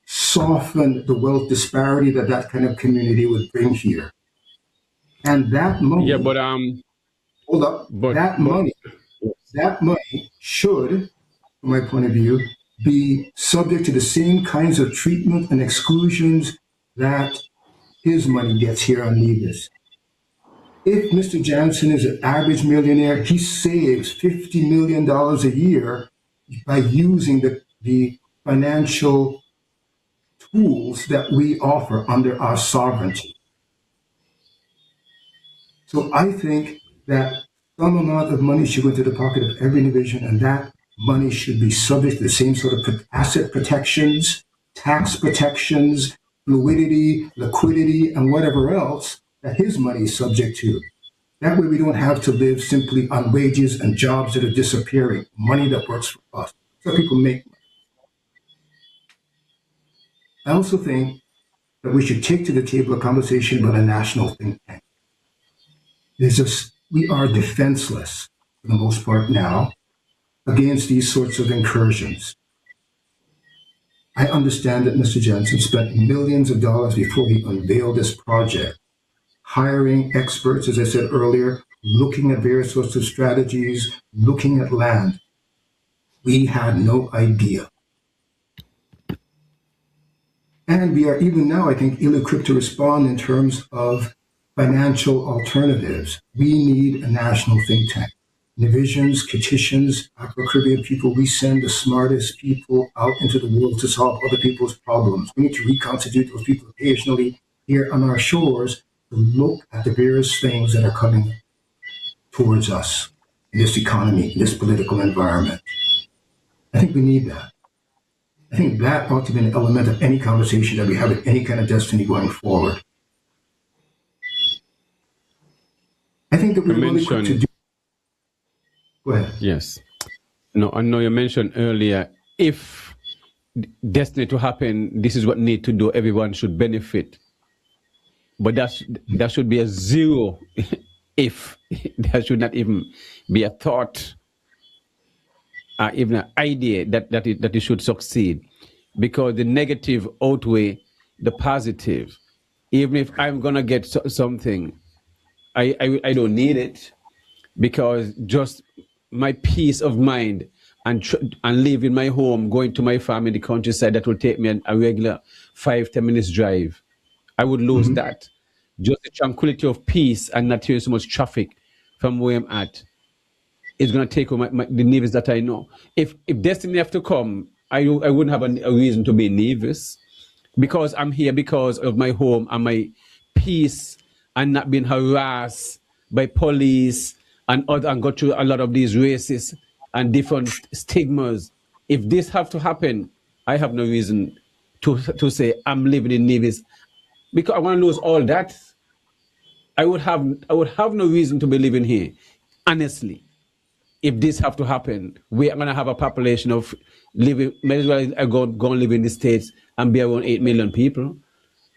soften the wealth disparity that that kind of community would bring here. And that money, Yeah, but hold up, that money should, from my point of view, be subject to the same kinds of treatment and exclusions that his money gets here on Nevis. If Mr. Jansen is an average millionaire, he saves $50 million a year by using the financial tools that we offer under our sovereignty. So I think that some amount of money should go into the pocket of every division, and that money should be subject to the same sort of asset protections, tax protections, fluidity, liquidity, and whatever else that his money is subject to. That way we don't have to live simply on wages and jobs that are disappearing, money that works for us. So people make money. I also think that we should take to the table a conversation about a national think tank. We are defenseless, for the most part now, against these sorts of incursions. I understand that Mr. Jansen spent millions of dollars before he unveiled this project, hiring experts, as I said earlier, looking at various sorts of strategies, looking at land. We had no idea. And we are even now, I think, ill-equipped to respond in terms of financial alternatives. We need a national think tank. Divisions, Kitchens, Afro-Caribbean people, we send the smartest people out into the world to solve other people's problems. We need to reconstitute those people occasionally here on our shores to look at the various things that are coming towards us in this economy, in this political environment. I think we need that. I think that ought to be an element of any conversation that we have with any kind of destiny going forward. I think that we're really quick to do. Go ahead. Yes. No, I know you mentioned earlier, if destiny to happen, this is what need to do, everyone should benefit. But that should be a zero if. There should not even be a thought, even an idea that it should succeed. Because the negative outweigh the positive. Even if I'm going to get something, I don't need it, because just my peace of mind and live in my home, going to my farm in the countryside, that will take me a regular 5-10 minutes drive. I would lose that. Just the tranquility of peace and not hearing so much traffic from where I'm at is going to take over the Nevis that I know. If destiny have to come, I wouldn't have a reason to be in Nevis, because I'm here because of my home and my peace and not being harassed by police and go through a lot of these races and different stigmas. If this have to happen, I have no reason to say I'm living in Nevis, because I want to lose all that. I would have no reason to be living here, honestly. If this have to happen, we are going to have a population of living. May as well go and live in the States and be around 8 million people,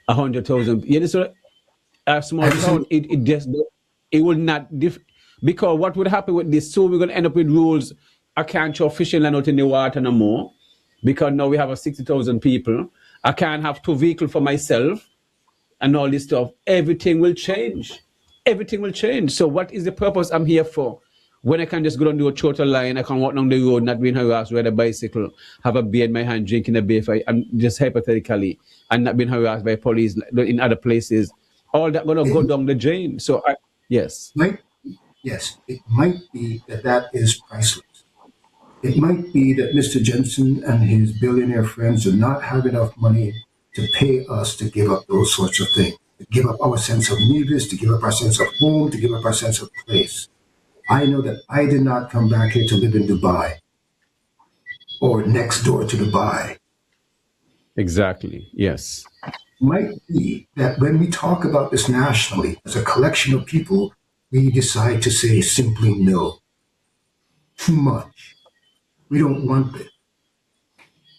100,000. You know, so a small town, it will not because what would happen with this? So we're going to end up with rules. I can't throw fishing line out in the water no more, because now we have 60,000 people. I can't have 2 vehicles for myself and all this stuff. Everything will change. Everything will change. So what is the purpose I'm here for? When I can just go down the shorter line, I can walk down the road, not being harassed, ride a bicycle, have a beer in my hand, drinking a beer, I'm just hypothetically, and not being harassed by police in other places. All that gonna go down the drain. So yes. Yes, it might be that is priceless. It might be that Mr. Jensen and his billionaire friends do not have enough money to pay us to give up those sorts of things, to give up our sense of nevis, to give up our sense of home, to give up our sense of place. I know that I did not come back here to live in Dubai or next door to Dubai. Exactly, yes. Might be that when we talk about this nationally, as a collection of people, we decide to say simply no. Too much. We don't want it.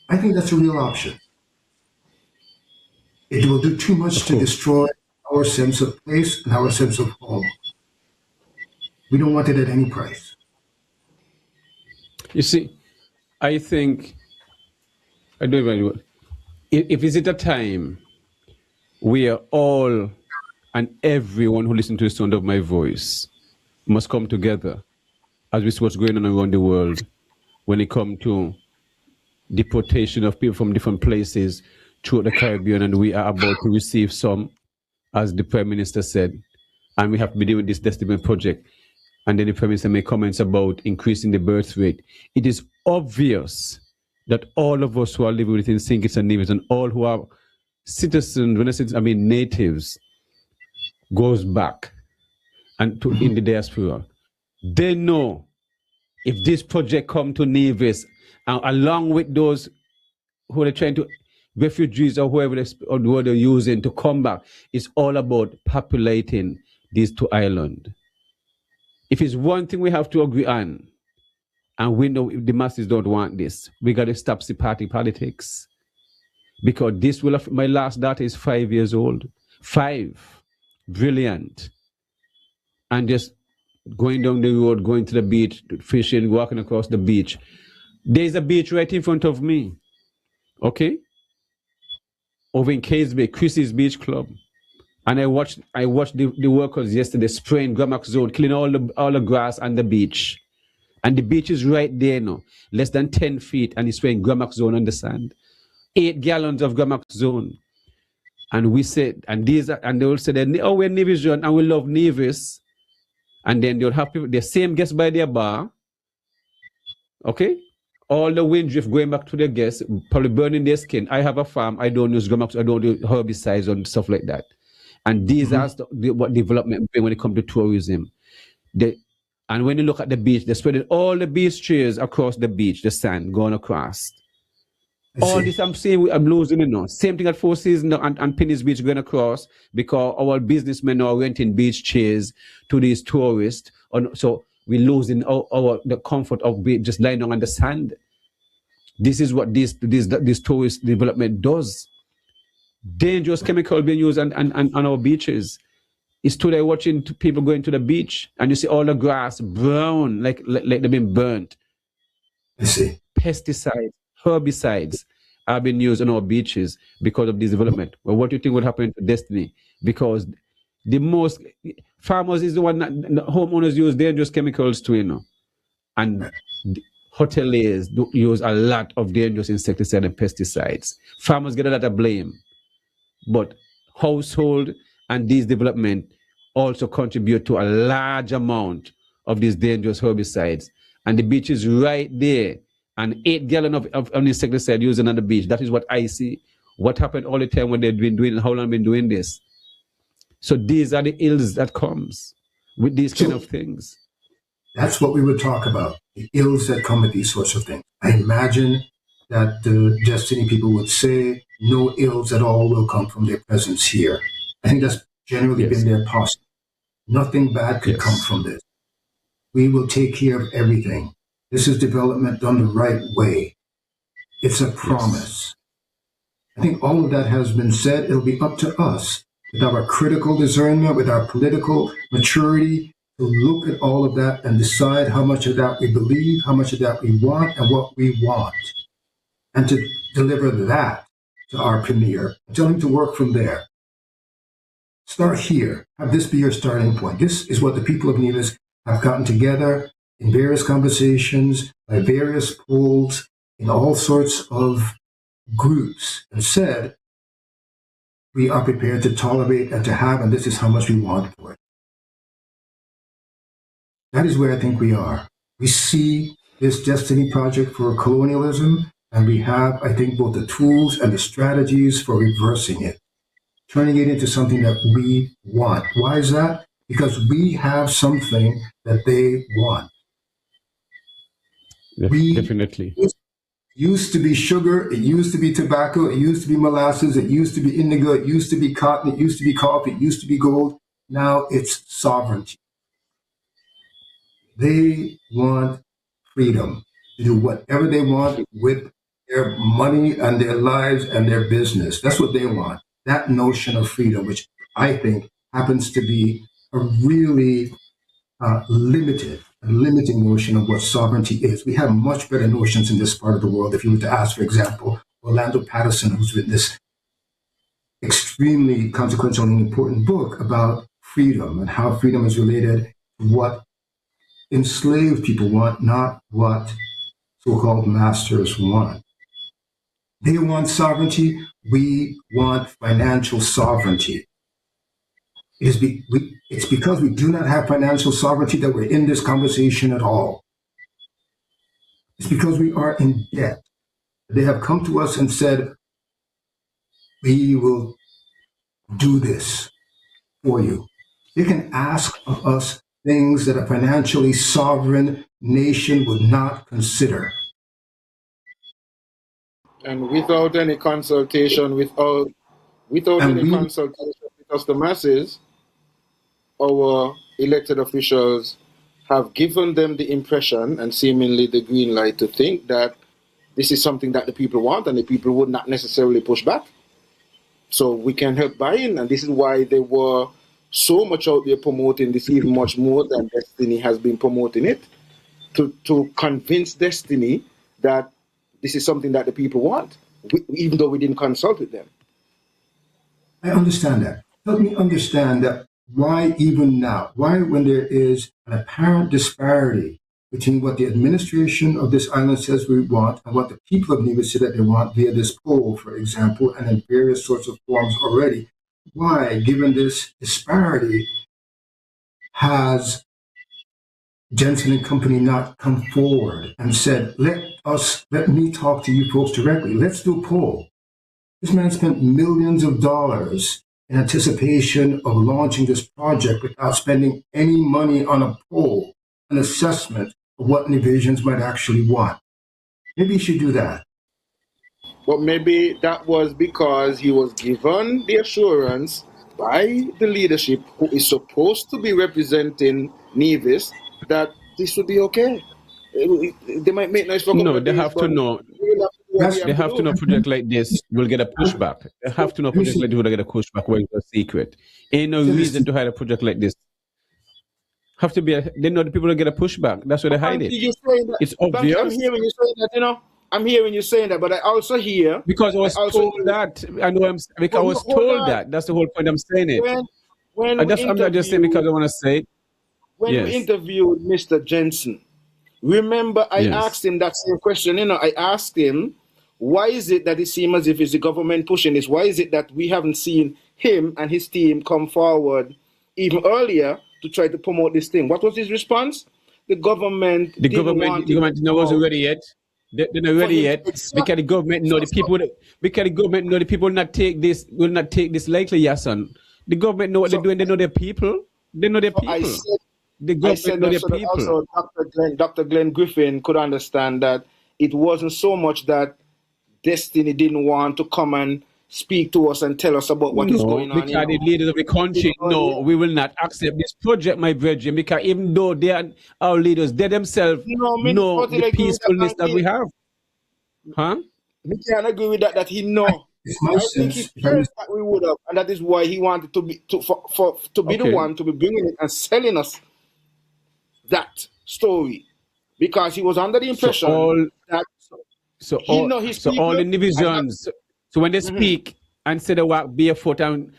I think that's a real option. It will do too much to destroy our sense of place and our sense of home. We don't want it at any price. You see, I think, I don't even know, if is it a time where all and everyone who listens to the sound of my voice must come together, as we see what's going on around the world when it comes to deportation of people from different places throughout the Caribbean, and we are about to receive some, as the Prime Minister said, and we have to be doing this Destiny project. And then the Prime Minister made comments about increasing the birth rate. It is obvious that all of us who are living within St. Kitts and Nevis and all who are citizens, when I mean natives, goes back and to in the diaspora. They know if this project come to Nevis, along with those who are trying to, refugees or whoever they're using to come back, it's all about populating these two islands. If it's one thing we have to agree on, and we know the masses don't want this, we got to stop the party politics. Because this will have, my last daughter is 5 years old. 5. Brilliant. And just going down the road, going to the beach, fishing, walking across the beach. There's a beach right in front of me. Okay? Over in Case Bay, Chrissy's Beach Club. And I watched the workers yesterday spraying Gramax Zone, killing all the grass on the beach. And the beach is right there now, less than 10 feet, and it's spraying Gramax Zone on the sand. 8 gallons of Gramax Zone. And we said, and they will say, oh, we're Nevis and we love Nevis. And then they'll have people, the same guests by their bar. Okay? All the wind drift going back to their guests, probably burning their skin. I have a farm, I don't use Gramax, I don't do herbicides and stuff like that. And these are what development bring when it comes to tourism. And when you look at the beach, they're spreading all the beach chairs across the beach, the sand going across. All this I'm saying, I'm losing it now. Same thing at Four Seasons and Penny's Beach going across, because our businessmen are renting beach chairs to these tourists. So we're losing the comfort of just lying down on the sand. This is what this tourist development does. Dangerous chemical being used on our beaches. It's today watching people going to the beach and you see all the grass brown, like they've been burnt. I see. Pesticides, herbicides are being used on our beaches because of this development. Well, what do you think would happen to Destiny? Because the most farmers is the one that homeowners use dangerous chemicals to, and hoteliers use a lot of dangerous insecticides and pesticides. Farmers get a lot of blame. But household and these development also contribute to a large amount of these dangerous herbicides. And the beach is right there. And 8 gallons of insecticide used on the beach. That is what I see. What happened all the time when they've been doing, how long been doing this. So these are the ills that comes with these kind of things. That's what we would talk about, the ills that come with these sorts of things. I imagine that the Destiny people would say no ills at all will come from their presence here. I think that's generally been their posture. Nothing bad could come from this. We will take care of everything. This is development done the right way. It's a promise. I think all of that has been said. It'll be up to us, with our critical discernment, with our political maturity, to look at all of that and decide how much of that we believe, how much of that we want, and what we want. And to deliver that to our premier, tell him to work from there. Start here. Have this be your starting point. This is what the people of Nevis have gotten together in various conversations, by various polls, in all sorts of groups, and said, we are prepared to tolerate and to have, and this is how much we want for it. That is where I think we are. We see this destiny project for colonialism, and we have, I think, both the tools and the strategies for reversing it, turning it into something that we want. Why is that? Because we have something that they want. Definitely. It used to be sugar, it used to be tobacco, it used to be molasses, it used to be indigo, it used to be cotton, it used to be coffee, it used to be gold. Now it's sovereignty. They want freedom to do whatever they want with their money and their lives and their business. That's what they want. That notion of freedom, which I think happens to be a really limiting notion of what sovereignty is. We have much better notions in this part of the world. If you were to ask, for example, Orlando Patterson, who's written this extremely consequential and important book about freedom and how freedom is related to what enslaved people want, not what so-called masters want. They want sovereignty. We want financial sovereignty. It's because we do not have financial sovereignty that we're in this conversation at all. It's because we are in debt. They have come to us and said, we will do this for you. They can ask of us things that a financially sovereign nation would not consider. And without any consultation, without any consultation with us, the masses, our elected officials have given them the impression and seemingly the green light to think that this is something that the people want and the people would not necessarily push back. So we can help buy in, and this is why they were so much out there promoting this, even much more than Destiny has been promoting it, to convince Destiny that this is something that the people want, even though we didn't consult with them. I understand that. Help me understand that why even now, why when there is an apparent disparity between what the administration of this island says we want and what the people of Nevis say that they want via this poll, for example, and in various sorts of forms already, why, given this disparity, has Jensen and company not come forward and said, let me talk to you folks directly. Let's do a poll. This man spent millions of dollars in anticipation of launching this project without spending any money on a poll, an assessment of what Nevisians might actually want. Maybe you should do that. But maybe that was because he was given the assurance by the leadership who is supposed to be representing Nevis that this would be okay. They might make noise for no, they have to know. They have to know project like this will get a pushback. They have to know project like this will get a pushback where it's a secret. Ain't no reason to hide a project like this. Have to be. They know the people will get a pushback. That's why they hide it. It's obvious. I'm hearing you saying that, I'm hearing you saying that, but I also hear because I was told that. I know because I was told that. That's the whole point. I'm saying it. I'm not just saying because I want to say it. When we interviewed Mr. Jensen, remember I asked him that same question. I asked him, why is it that it seems as if it's the government pushing this? Why is it that we haven't seen him and his team come forward even earlier to try to promote this thing? What was his response? The government wasn't ready yet. They're not ready yet because the government know the people. Because the government know the people will not take this lightly, Yasan. The government know what they're doing. They know their people. They know their people. I said that also Dr. Glenn Griffin could understand that it wasn't so much that Destiny didn't want to come and speak to us and tell us about what is going on. Because the leaders of the country, we will not accept this project, my virgin, because even though they are our leaders, they themselves know the peacefulness that we have. Huh? We can't agree with that he know. I think he felt that we would have, and that is why he wanted to be the one to be bringing it and selling us that story, because he was under the impression that all the divisions. So when they speak, instead of walk barefoot and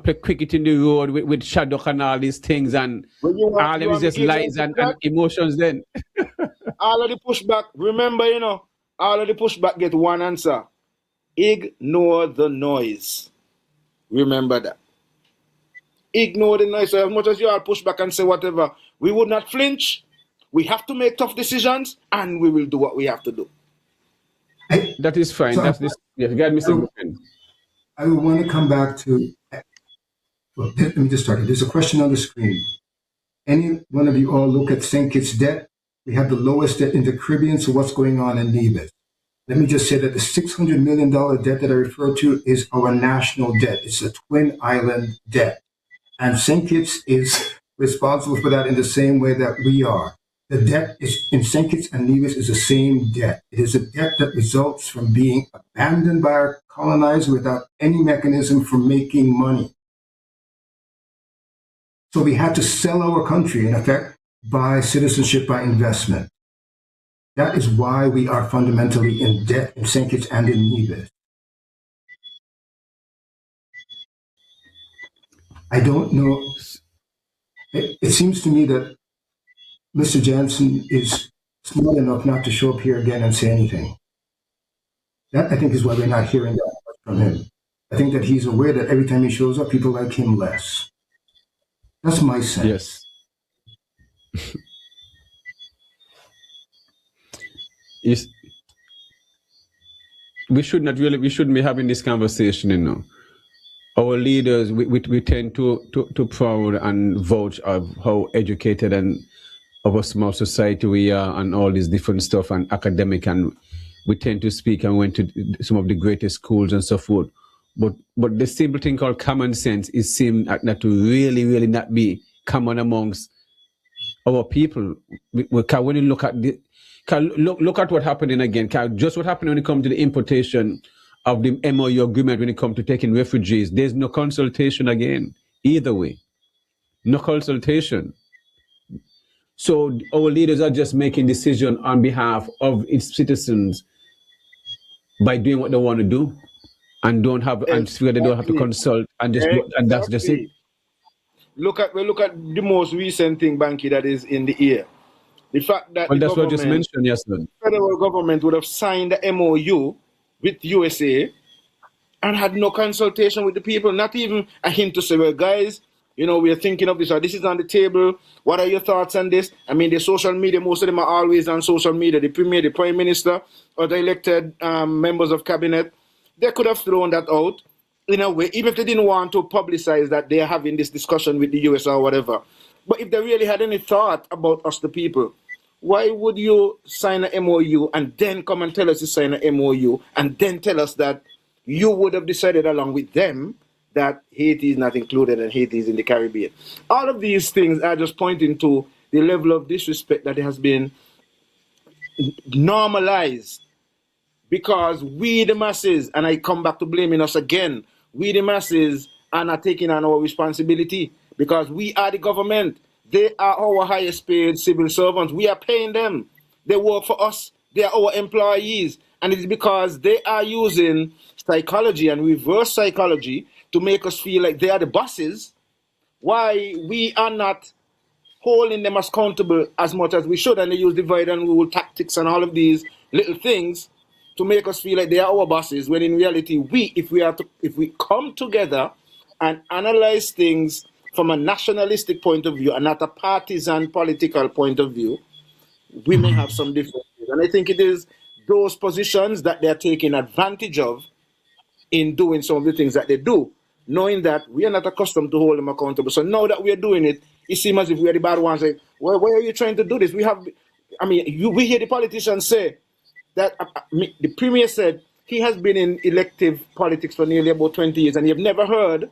play cricket in the road with Shadok and all these things, and When you all want, them is just give lies them and that, emotions then. all of the pushback, remember, all of the pushback get one answer. Ignore the noise. Remember that. Ignore the noise. So as much as you all push back and say whatever, we would not flinch. We have to make tough decisions, and we will do what we have to do. That is fine. So That's this. Yes, God, Mr. Griffin. I would want to come back to, well, let me just start it. There's a question on the screen. Any one of you all look at St. Kitts debt? We have the lowest debt in the Caribbean, so what's going on in Nevis? Let me just say that the $600 million debt that I refer to is our national debt. It's a twin island debt. And St. Kitts is responsible for that in the same way that we are. The debt is in St. Kitts and Nevis is the same debt. It is a debt that results from being abandoned by our colonizer without any mechanism for making money. So we had to sell our country, in effect, by citizenship, by investment. That is why we are fundamentally in debt in St. Kitts and in Nevis. I don't know. It seems to me that Mr. Jansen is smart enough not to show up here again and say anything. That, I think, is why we're not hearing that much from him. I think that he's aware that every time he shows up, people like him less. That's my sense. Yes. We shouldn't be having this conversation, Our leaders, we tend to proud and vouch of how educated and of a small society we are and all this different stuff and academic, and we tend to speak and went to some of the greatest schools and so forth. But the simple thing called common sense is seem not to really not be common amongst our people. When you look at look at what happening again. Just what happened when it comes to the importation of the MOU agreement when it comes to taking refugees. There's no consultation again, either way. No consultation. So our leaders are just making decisions on behalf of its citizens by doing what they want to do, and don't have and feel they don't have to consult and just and that's just it. Look at the most recent thing, Banky, that is in the air. The fact that that's what I just mentioned, yes, sir. Federal government would have signed the MOU with USA and had no consultation with the people, not even a hint to say, well, guys, we are thinking of this, or this is on the table. What are your thoughts on this? I mean, the social media, most of them are always on social media. The premier, the prime minister, or the elected members of cabinet, they could have thrown that out in a way, even if they didn't want to publicize that they are having this discussion with the US or whatever. But if they really had any thought about us, the people, why would you sign an MOU and then come and tell us to sign an MOU and then tell us that you would have decided along with them that Haiti is not included and Haiti is in the Caribbean? All of these things are just pointing to the level of disrespect that has been normalized, because we the masses, and I come back to blaming us again, we the masses are not taking on our responsibility, because we are the government. They are our highest paid civil servants. We are paying them. They work for us. They are our employees. And it's because they are using psychology and reverse psychology to make us feel like they are the bosses, why we are not holding them accountable as much as we should. And they use divide and rule tactics and all of these little things to make us feel like they are our bosses, when in reality, if we come together and analyze things from a nationalistic point of view and not a partisan political point of view, we may have some differences. And I think it is those positions that they're taking advantage of in doing some of the things that they do, knowing that we are not accustomed to hold them accountable. So now that we are doing it, it seems as if we are the bad ones. Like, well, why are you trying to do this? We hear the politicians say that the premier said he has been in elective politics for nearly about 20 years, and you've never heard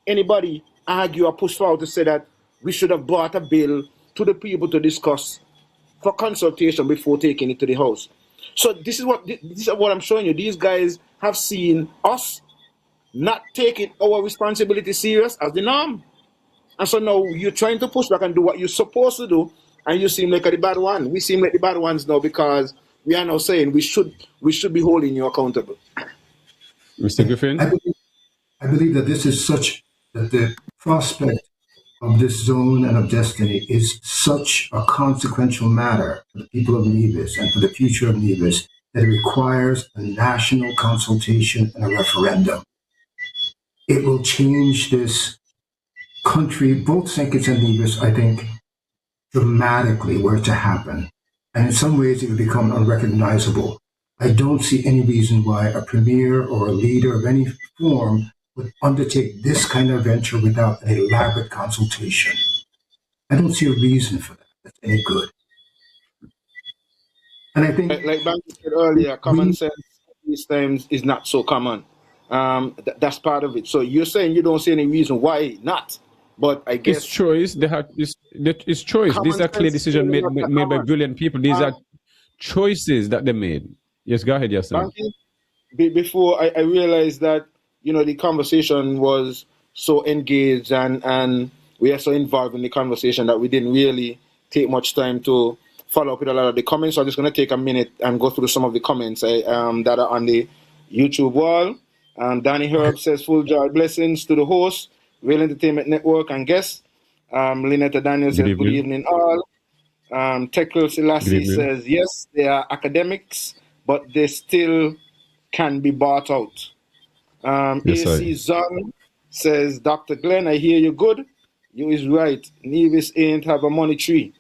anybody argue or push forward to say that we should have brought a bill to the people to discuss for consultation before taking it to the House. So this is what I'm showing you. These guys have seen us not taking our responsibility serious as the norm. And so now you're trying to push back and do what you're supposed to do, and you seem like the bad one. We seem like the bad ones now because we are now saying we should be holding you accountable. Mr. Griffin? I believe that this is such that the prospect of this zone and of destiny is such a consequential matter for the people of Nevis and for the future of Nevis that it requires a national consultation and a referendum. It will change this country, both St. Kitts and Nevis, I think, dramatically were it to happen. And in some ways, it would become unrecognizable. I don't see any reason why a premier or a leader of any form would undertake this kind of venture without an elaborate consultation. I don't see a reason for that that's any good. And I think, like Banky said earlier, common sense these times is not so common. That's part of it. So you're saying you don't see any reason why not, but I guess it's choice. It's choice. These are clear decisions made by brilliant people. These are choices that they made. Yes, go ahead, yes, sir. Before I realized that, the conversation was so engaged and we are so involved in the conversation that we didn't really take much time to follow up with a lot of the comments. So I'm just going to take a minute and go through some of the comments that are on the YouTube wall. Danny Herb says, full joy blessings to the host, Real Entertainment Network and guests. Lynetta Daniel says, good evening all. Tekil Selassie says, yes, they are academics, but they still can be bought out. AC Zong says, Dr. Glenn, I hear you good. You is right. Nevis ain't have a money tree.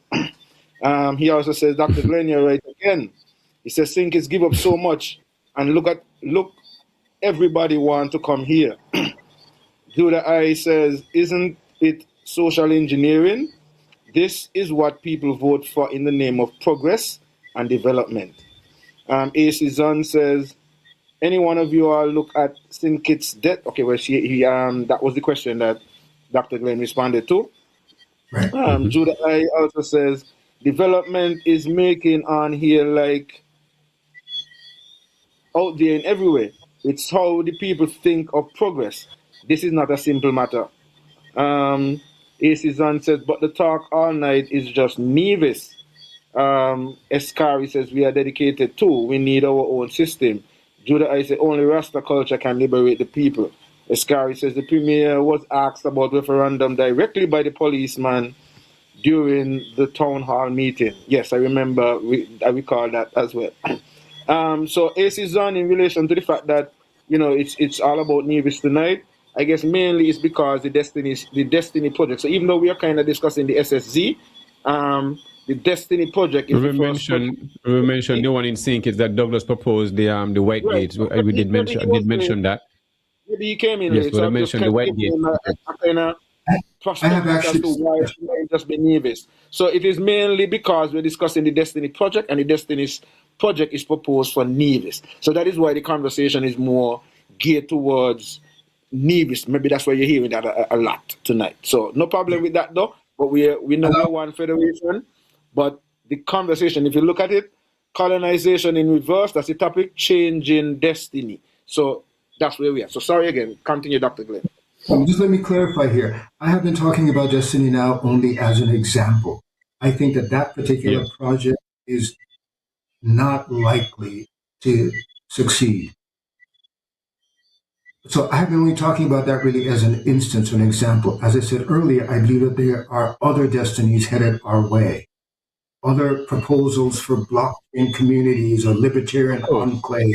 He also says, Dr. Glenn, you're right again. He says, St. Kitts give up so much, and look, everybody want to come here. Judah I says, isn't it social engineering? This is what people vote for in the name of progress and development. AC Zon says, any one of you all look at St. Kitts' debt? Okay, well, that was the question that Dr. Glenn responded to. right. Judah I also says, development is making on here like out there and everywhere. It's how the people think of progress. This is not a simple matter. AC Zon says, but the talk all night is just Nevis. Escari says, we are dedicated too. We need our own system. Judah I say, only Rasta culture can liberate the people. Escari says, the premier was asked about referendum directly by the policeman during the town hall meeting. Yes, I remember, I recall that as well. So AC Zon, in relation to the fact that, it's all about Nevis tonight, I guess mainly it's because the Destiny project. So even though we are kind of discussing the SSZ, the Destiny project is we mentioned the one in St. Kitts that Douglas proposed, the white gates. We did mention that. Maybe he came in yes, late, but so I mentioned the white gate. I have actually as to why it might just be Nevis. So it is mainly because we're discussing the Destiny project, and the Destiny project is proposed for Nevis. So that is why the conversation is more geared towards Nevis. Maybe that's why you're hearing that a lot tonight. So no problem with that though. But we know we're one federation. But the conversation, if you look at it, colonization in reverse, that's the topic, changing destiny. So that's where we are. So sorry again. Continue, Dr. Glenn. Just let me clarify here. I have been talking about destiny now only as an example. I think that particular project is not likely to succeed. So I've been only talking about that really as an instance, an example. As I said earlier, I believe that there are other destinies headed our way. Other proposals for blockchain communities or libertarian enclave,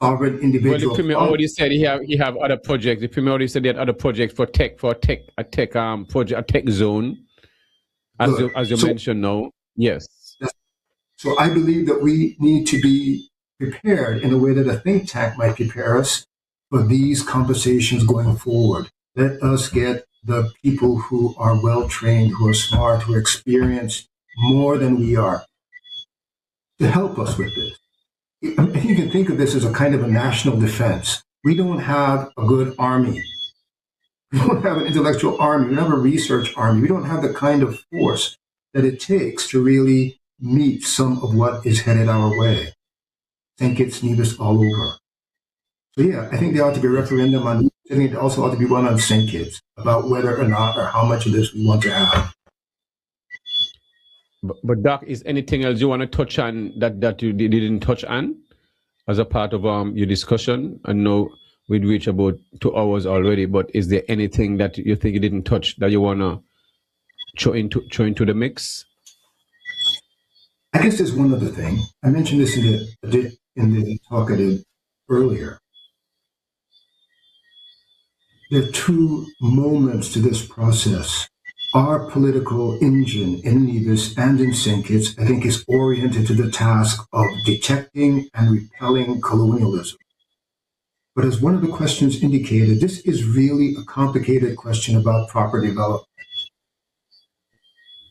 sovereign individual. Well, the premier already said he have other projects. The premier already said he had other projects for a tech zone, as you mentioned now. Yes. So I believe that we need to be prepared in a way that a think tank might prepare us for these conversations going forward. Let us get the people who are well trained, who are smart, who are experienced more than we are to help us with this. I think you can think of this as a kind of a national defense. We don't have a good army. We don't have an intellectual army. We don't have a research army. We don't have the kind of force that it takes to really meet some of what is headed our way. St. Kitts, Nevis, all over. So yeah, I think there ought to be a referendum on. I think there also ought to be one on St. Kitts about whether or not or how much of this we want to have. But Doc, is anything else you want to touch on that you didn't touch on as a part of your discussion? I know we'd reach about 2 hours already. But is there anything that you think you didn't touch that you wanna throw into the mix? I guess there's one other thing. I mentioned this in the talk I did earlier. There are two moments to this process. Our political engine in Nevis and in St. Kitts, I think, is oriented to the task of detecting and repelling colonialism. But as one of the questions indicated, this is really a complicated question about proper development.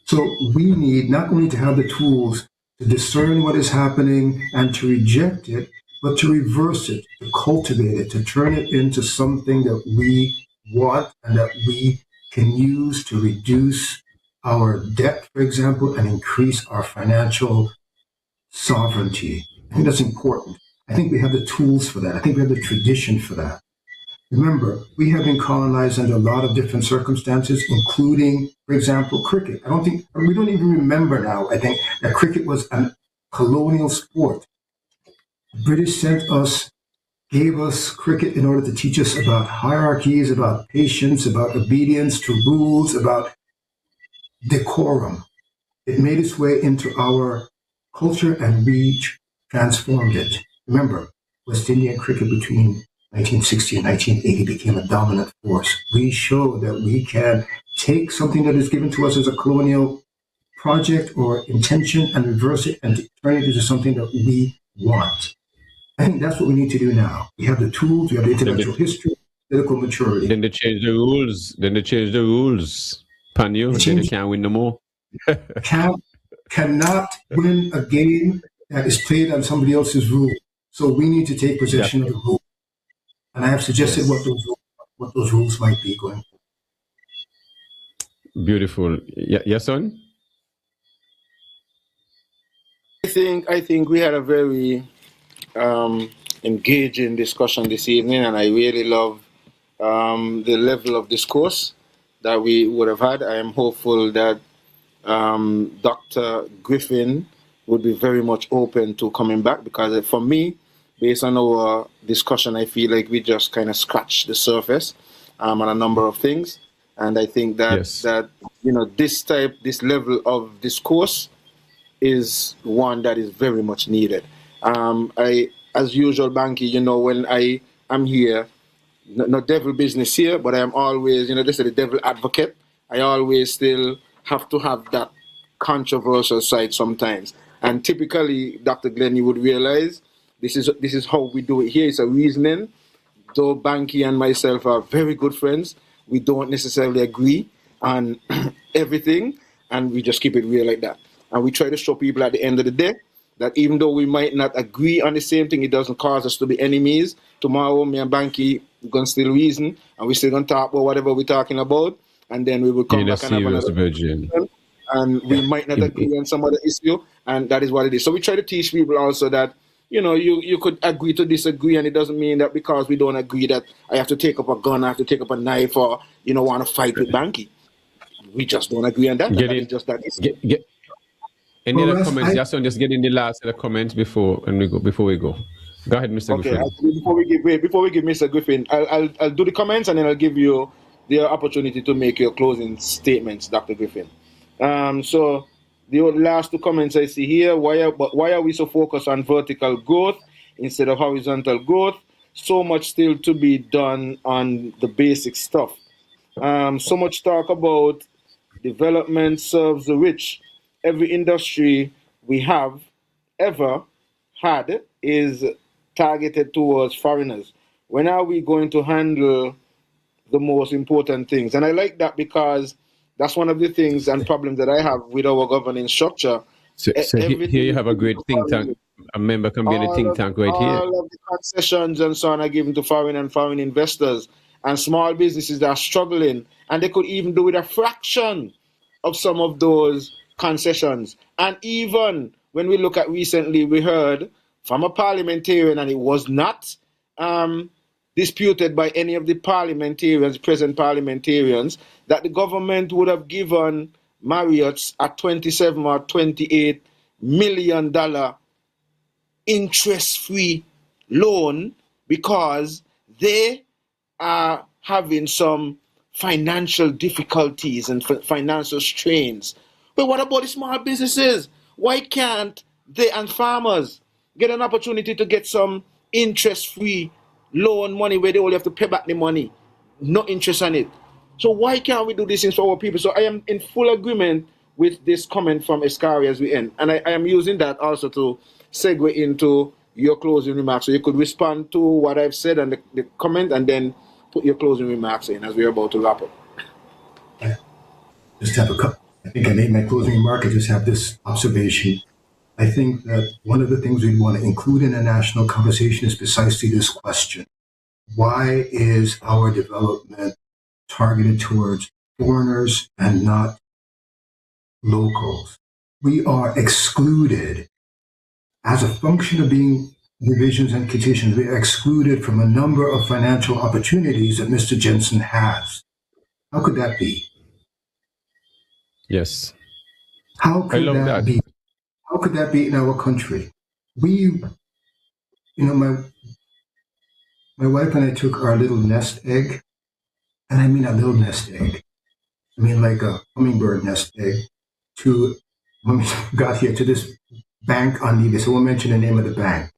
So we need not only to have the tools to discern what is happening and to reject it, but to reverse it, to cultivate it, to turn it into something that we want and that we can use to reduce our debt, for example, and increase our financial sovereignty. I think that's important. I think we have the tools for that. I think we have the tradition for that. Remember, we have been colonized under a lot of different circumstances, including, for example, cricket. We don't even remember now, I think, that cricket was a colonial sport. The British gave us cricket in order to teach us about hierarchies, about patience, about obedience to rules, about decorum. It made its way into our culture and we transformed it. Remember, West Indian cricket between 1960 and 1980 became a dominant force. We show that we can take something that is given to us as a colonial project or intention and reverse it and turn it into something that we want. I think that's what we need to do now. We have the tools, we have the intellectual history, political maturity. Then they change the rules. Panyo, then you can't win no more. Cannot win a game that is played on somebody else's rule. So we need to take possession of the rule. And I have suggested what those rules might be going forward. Beautiful. Yes, son? I think we had a very engaging discussion this evening, and I really love the level of discourse that we would have had. I am hopeful that Dr. Griffin would be very much open to coming back, because for me, based on our discussion, I feel like we just kind of scratched the surface on a number of things. And I think that this level of discourse is one that is very much needed. As usual, Banky, when I am here, no devil business here, but I am always, this is the devil advocate. I always still have to have that controversial side sometimes. And typically, Dr. Glenn, you would realize this is how we do it here. It's a reasoning. Though Banky and myself are very good friends, we don't necessarily agree on everything, and we just keep it real like that. And we try to show people at the end of the day that even though we might not agree on the same thing, it doesn't cause us to be enemies. Tomorrow, me and Banky are going to still reason, and we're still going to talk about whatever we're talking about, and then we will come back and have another virgin. And we might not agree on some other issue, and that is what it is. So we try to teach people also that, you could agree to disagree, and it doesn't mean that because we don't agree that I have to take up a gun, I have to take up a knife, or, want to fight with Banky. We just don't agree on that. It's just that issue. Any other comments? Just get in the last of the comments before we go. Go ahead, Mr. Griffin. Before we give Mr. Griffin, I'll do the comments, and then I'll give you the opportunity to make your closing statements, Dr. Griffin. So the last two comments I see here: why are we so focused on vertical growth instead of horizontal growth? So much still to be done on the basic stuff. So much talk about development serves the rich. Every industry we have ever had is targeted towards foreigners. When are we going to handle the most important things? And I like that, because that's one of the things and problems that I have with our governing structure. So here you have a great think tank. A member can be in a think tank right here. All of the concessions and so on are given to foreign investors, and small businesses that are struggling, and they could even do with a fraction of some of those concessions. And even when we look at recently, we heard from a parliamentarian, and it was not disputed by any of the present parliamentarians, that the government would have given Marriott's a $27 or $28 million interest-free loan, because they are having some financial difficulties and financial strains. But what about the small businesses? Why can't they and farmers get an opportunity to get some interest-free loan money where they only have to pay back the money, no interest on it? So why can't we do these things for our people? So I am in full agreement with this comment from Escari as we end. And I am using that also to segue into your closing remarks. So you could respond to what I've said and the comment, and then put your closing remarks in as we're about to wrap up. Just have a couple. I think I made my closing remark. I just have this observation. I think that one of the things we'd want to include in a national conversation is precisely this question. Why is our development targeted towards foreigners and not locals? We are excluded as a function of being divisions and petitions. We are excluded from a number of financial opportunities that Mr. Jensen has. How could that be? Yes. How could that be? How could that be in our country? We, my wife and I took our little nest egg, and I mean a little nest egg. I mean like a hummingbird nest egg, to, when we got here, to this bank on Nevis. I won't mention the name of the bank.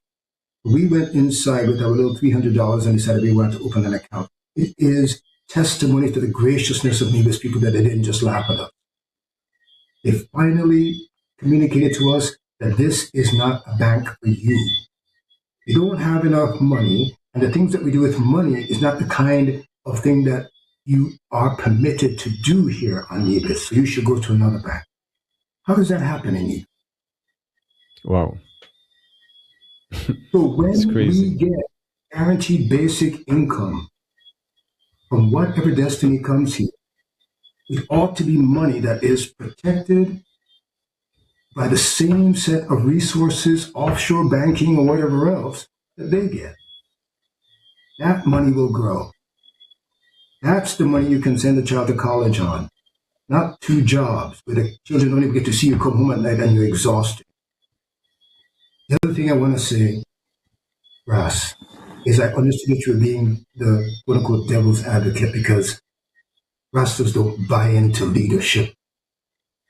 We went inside with our little $300 and decided we wanted to open an account. It is testimony to the graciousness of Nevis people that they didn't just laugh at us. They finally communicated to us that this is not a bank for you. You don't have enough money, and the things that we do with money is not the kind of thing that you are permitted to do here on Nevis, so you should go to another bank. How does that happen in Nevis? Wow. So when we get guaranteed basic income from whatever destiny comes here, it ought to be money that is protected by the same set of resources, offshore banking or whatever else, that they get. That money will grow. That's the money you can send a child to college on, not 2 jobs where the children don't even get to see you come home at night and you're exhausted. The other thing I want to say, Ras, is I understood that you're being the quote-unquote devil's advocate because Rastas don't buy into leadership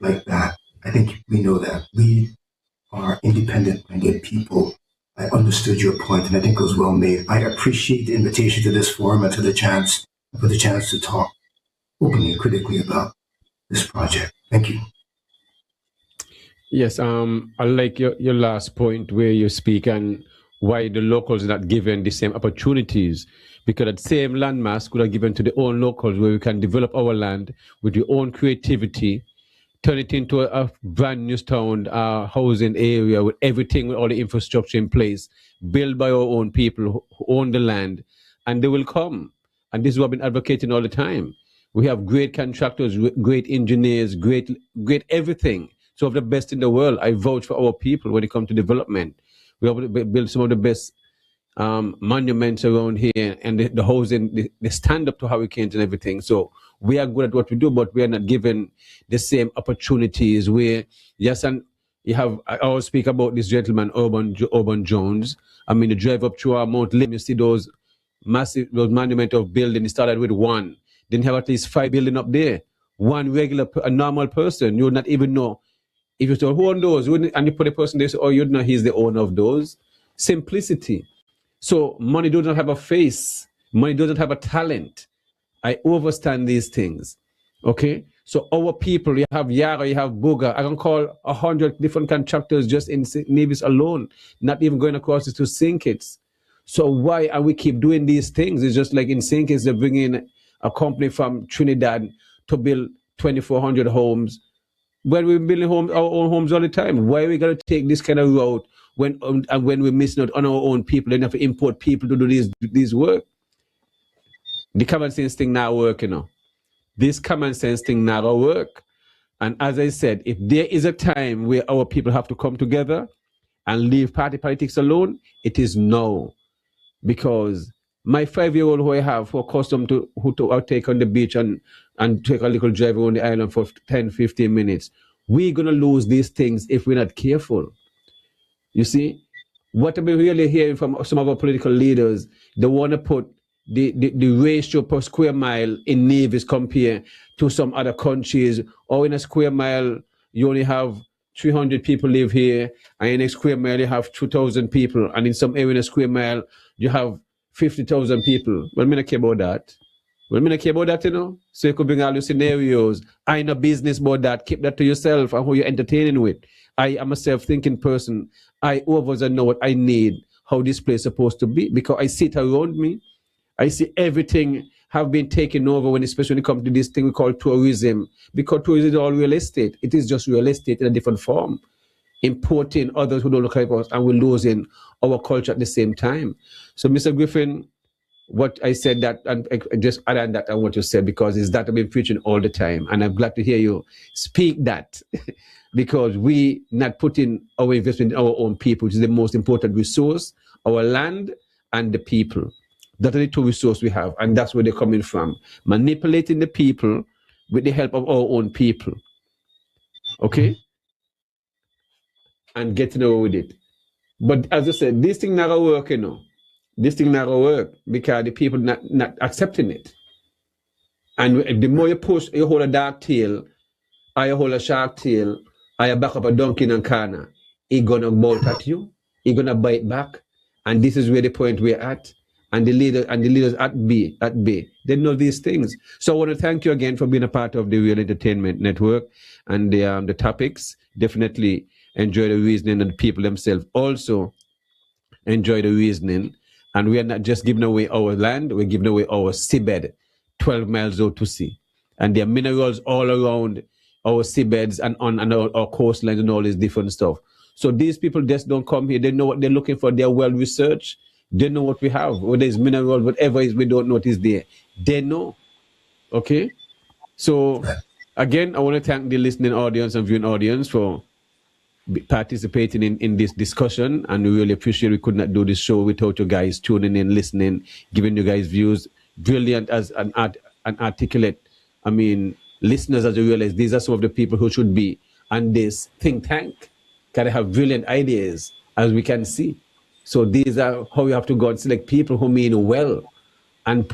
like that. I think we know that. We are independent-minded people. I understood your point, and I think it was well made. I appreciate the invitation to this forum and for the chance to talk openly and critically about this project. Thank you. Yes, I like your last point where you speak and why the locals are not given the same opportunities, because that same landmass could have given to the own locals where we can develop our land with your own creativity, turn it into a brand new town housing area with everything, with all the infrastructure in place, built by our own people who own the land, and they will come. And this is what I've been advocating all the time. We have great contractors, great engineers, great everything. So of the best in the world. I vouch for our people when it comes to development. We have to build some of the best monuments around here, and the housing, they stand up to hurricanes and everything. So we are good at what we do, but we are not given the same opportunities. Where, yes, and I always speak about this gentleman, Urban Jones. I mean, you drive up to our Mount Lim, you see those monument of building. It started with one, then have at least 5 building up there. One a normal person, you would not even know. If you say, who own those? And you put a person there, oh, you'd know he's the owner of those. Simplicity. So money doesn't have a face. Money doesn't have a talent. I understand these things. Okay? So our people, you have Yara, you have Booga. I can call 100 different contractors just in Nevis alone, not even going across it to St. Kitts. So why are we keep doing these things? It's just like in St. Kitts, they're bringing a company from Trinidad to build 2,400 homes. When we're building our own homes all the time, why are we going to take this kind of route when we're missing out on our own people? Then have to import people to do this work. The common sense thing not work, This common sense thing not gonna work. And as I said, if there is a time where our people have to come together and leave party politics alone, it is now. Because my 5-year-old who I have, who are accustomed to take on the beach and take a little drive around the island for 10, 15 minutes, we're going to lose these things if we're not careful. You see, what I've been really hearing from some of our political leaders, they want to put the ratio per square mile in navies compared to some other countries, or in a square mile, you only have 300 people live here, and in a square mile, you have 2,000 people, and in some area in a square mile, you have 50,000 people. Well, I don't care about that. Well, I don't care about that, you know. So you could bring all your scenarios. I know business about that. Keep that to yourself and who you're entertaining with. I am a self-thinking person. I always know what I need, how this place is supposed to be, because I see it around me. I see everything have been taken over especially when it comes to this thing we call tourism. Because tourism is all real estate. It is just real estate in a different form. Importing others who don't look like us, and we're losing our culture at the same time. So, Mr. Griffin, what I said that, and I just add on that on what you said, because it's that I've been preaching all the time, and I'm glad to hear you speak that, because we not putting our investment in our own people, which is the most important resource, our land and the people. That are the two resources we have, and that's where they're coming from. Manipulating the people with the help of our own people. Okay? And getting away with it. But as I said, this thing not gonna work, you know. This thing not gonna work because the people not accepting it. And the more you push, you hold a dark tail, or you hold a shark tail, or you back up a donkey in a corner, he gonna bolt at you, he gonna bite back, and this is where the point we're at. And the leaders at bay, they know these things. So I want to thank you again for being a part of the Real Entertainment Network and the topics. Definitely enjoy the reasoning, and the people themselves also enjoy the reasoning. And we are not just giving away our land, we're giving away our seabed, 12 miles out to sea. And there are minerals all around our seabeds and on our coastlines and all this different stuff. So these people just don't come here. They know what they're looking for. They're well researched. They know what we have, whether it's mineral, whatever is, we don't know what is there. They know. Okay? So, again, I want to thank the listening audience and viewing audience for participating in this discussion, and we really appreciate we could not do this show without you guys tuning in, listening, giving you guys views. Brilliant as an articulate, listeners, as you realize, these are some of the people who should be on this think tank. Can have brilliant ideas, as we can see. So these are how you have to go and select people who mean well, and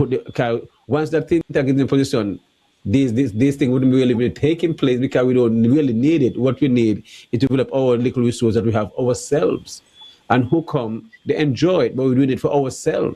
once that think tank is in position, these things wouldn't really be taking place because we don't really need it. What we need is to develop our little resource that we have ourselves, and who come, they enjoy it, but we're doing it for ourselves.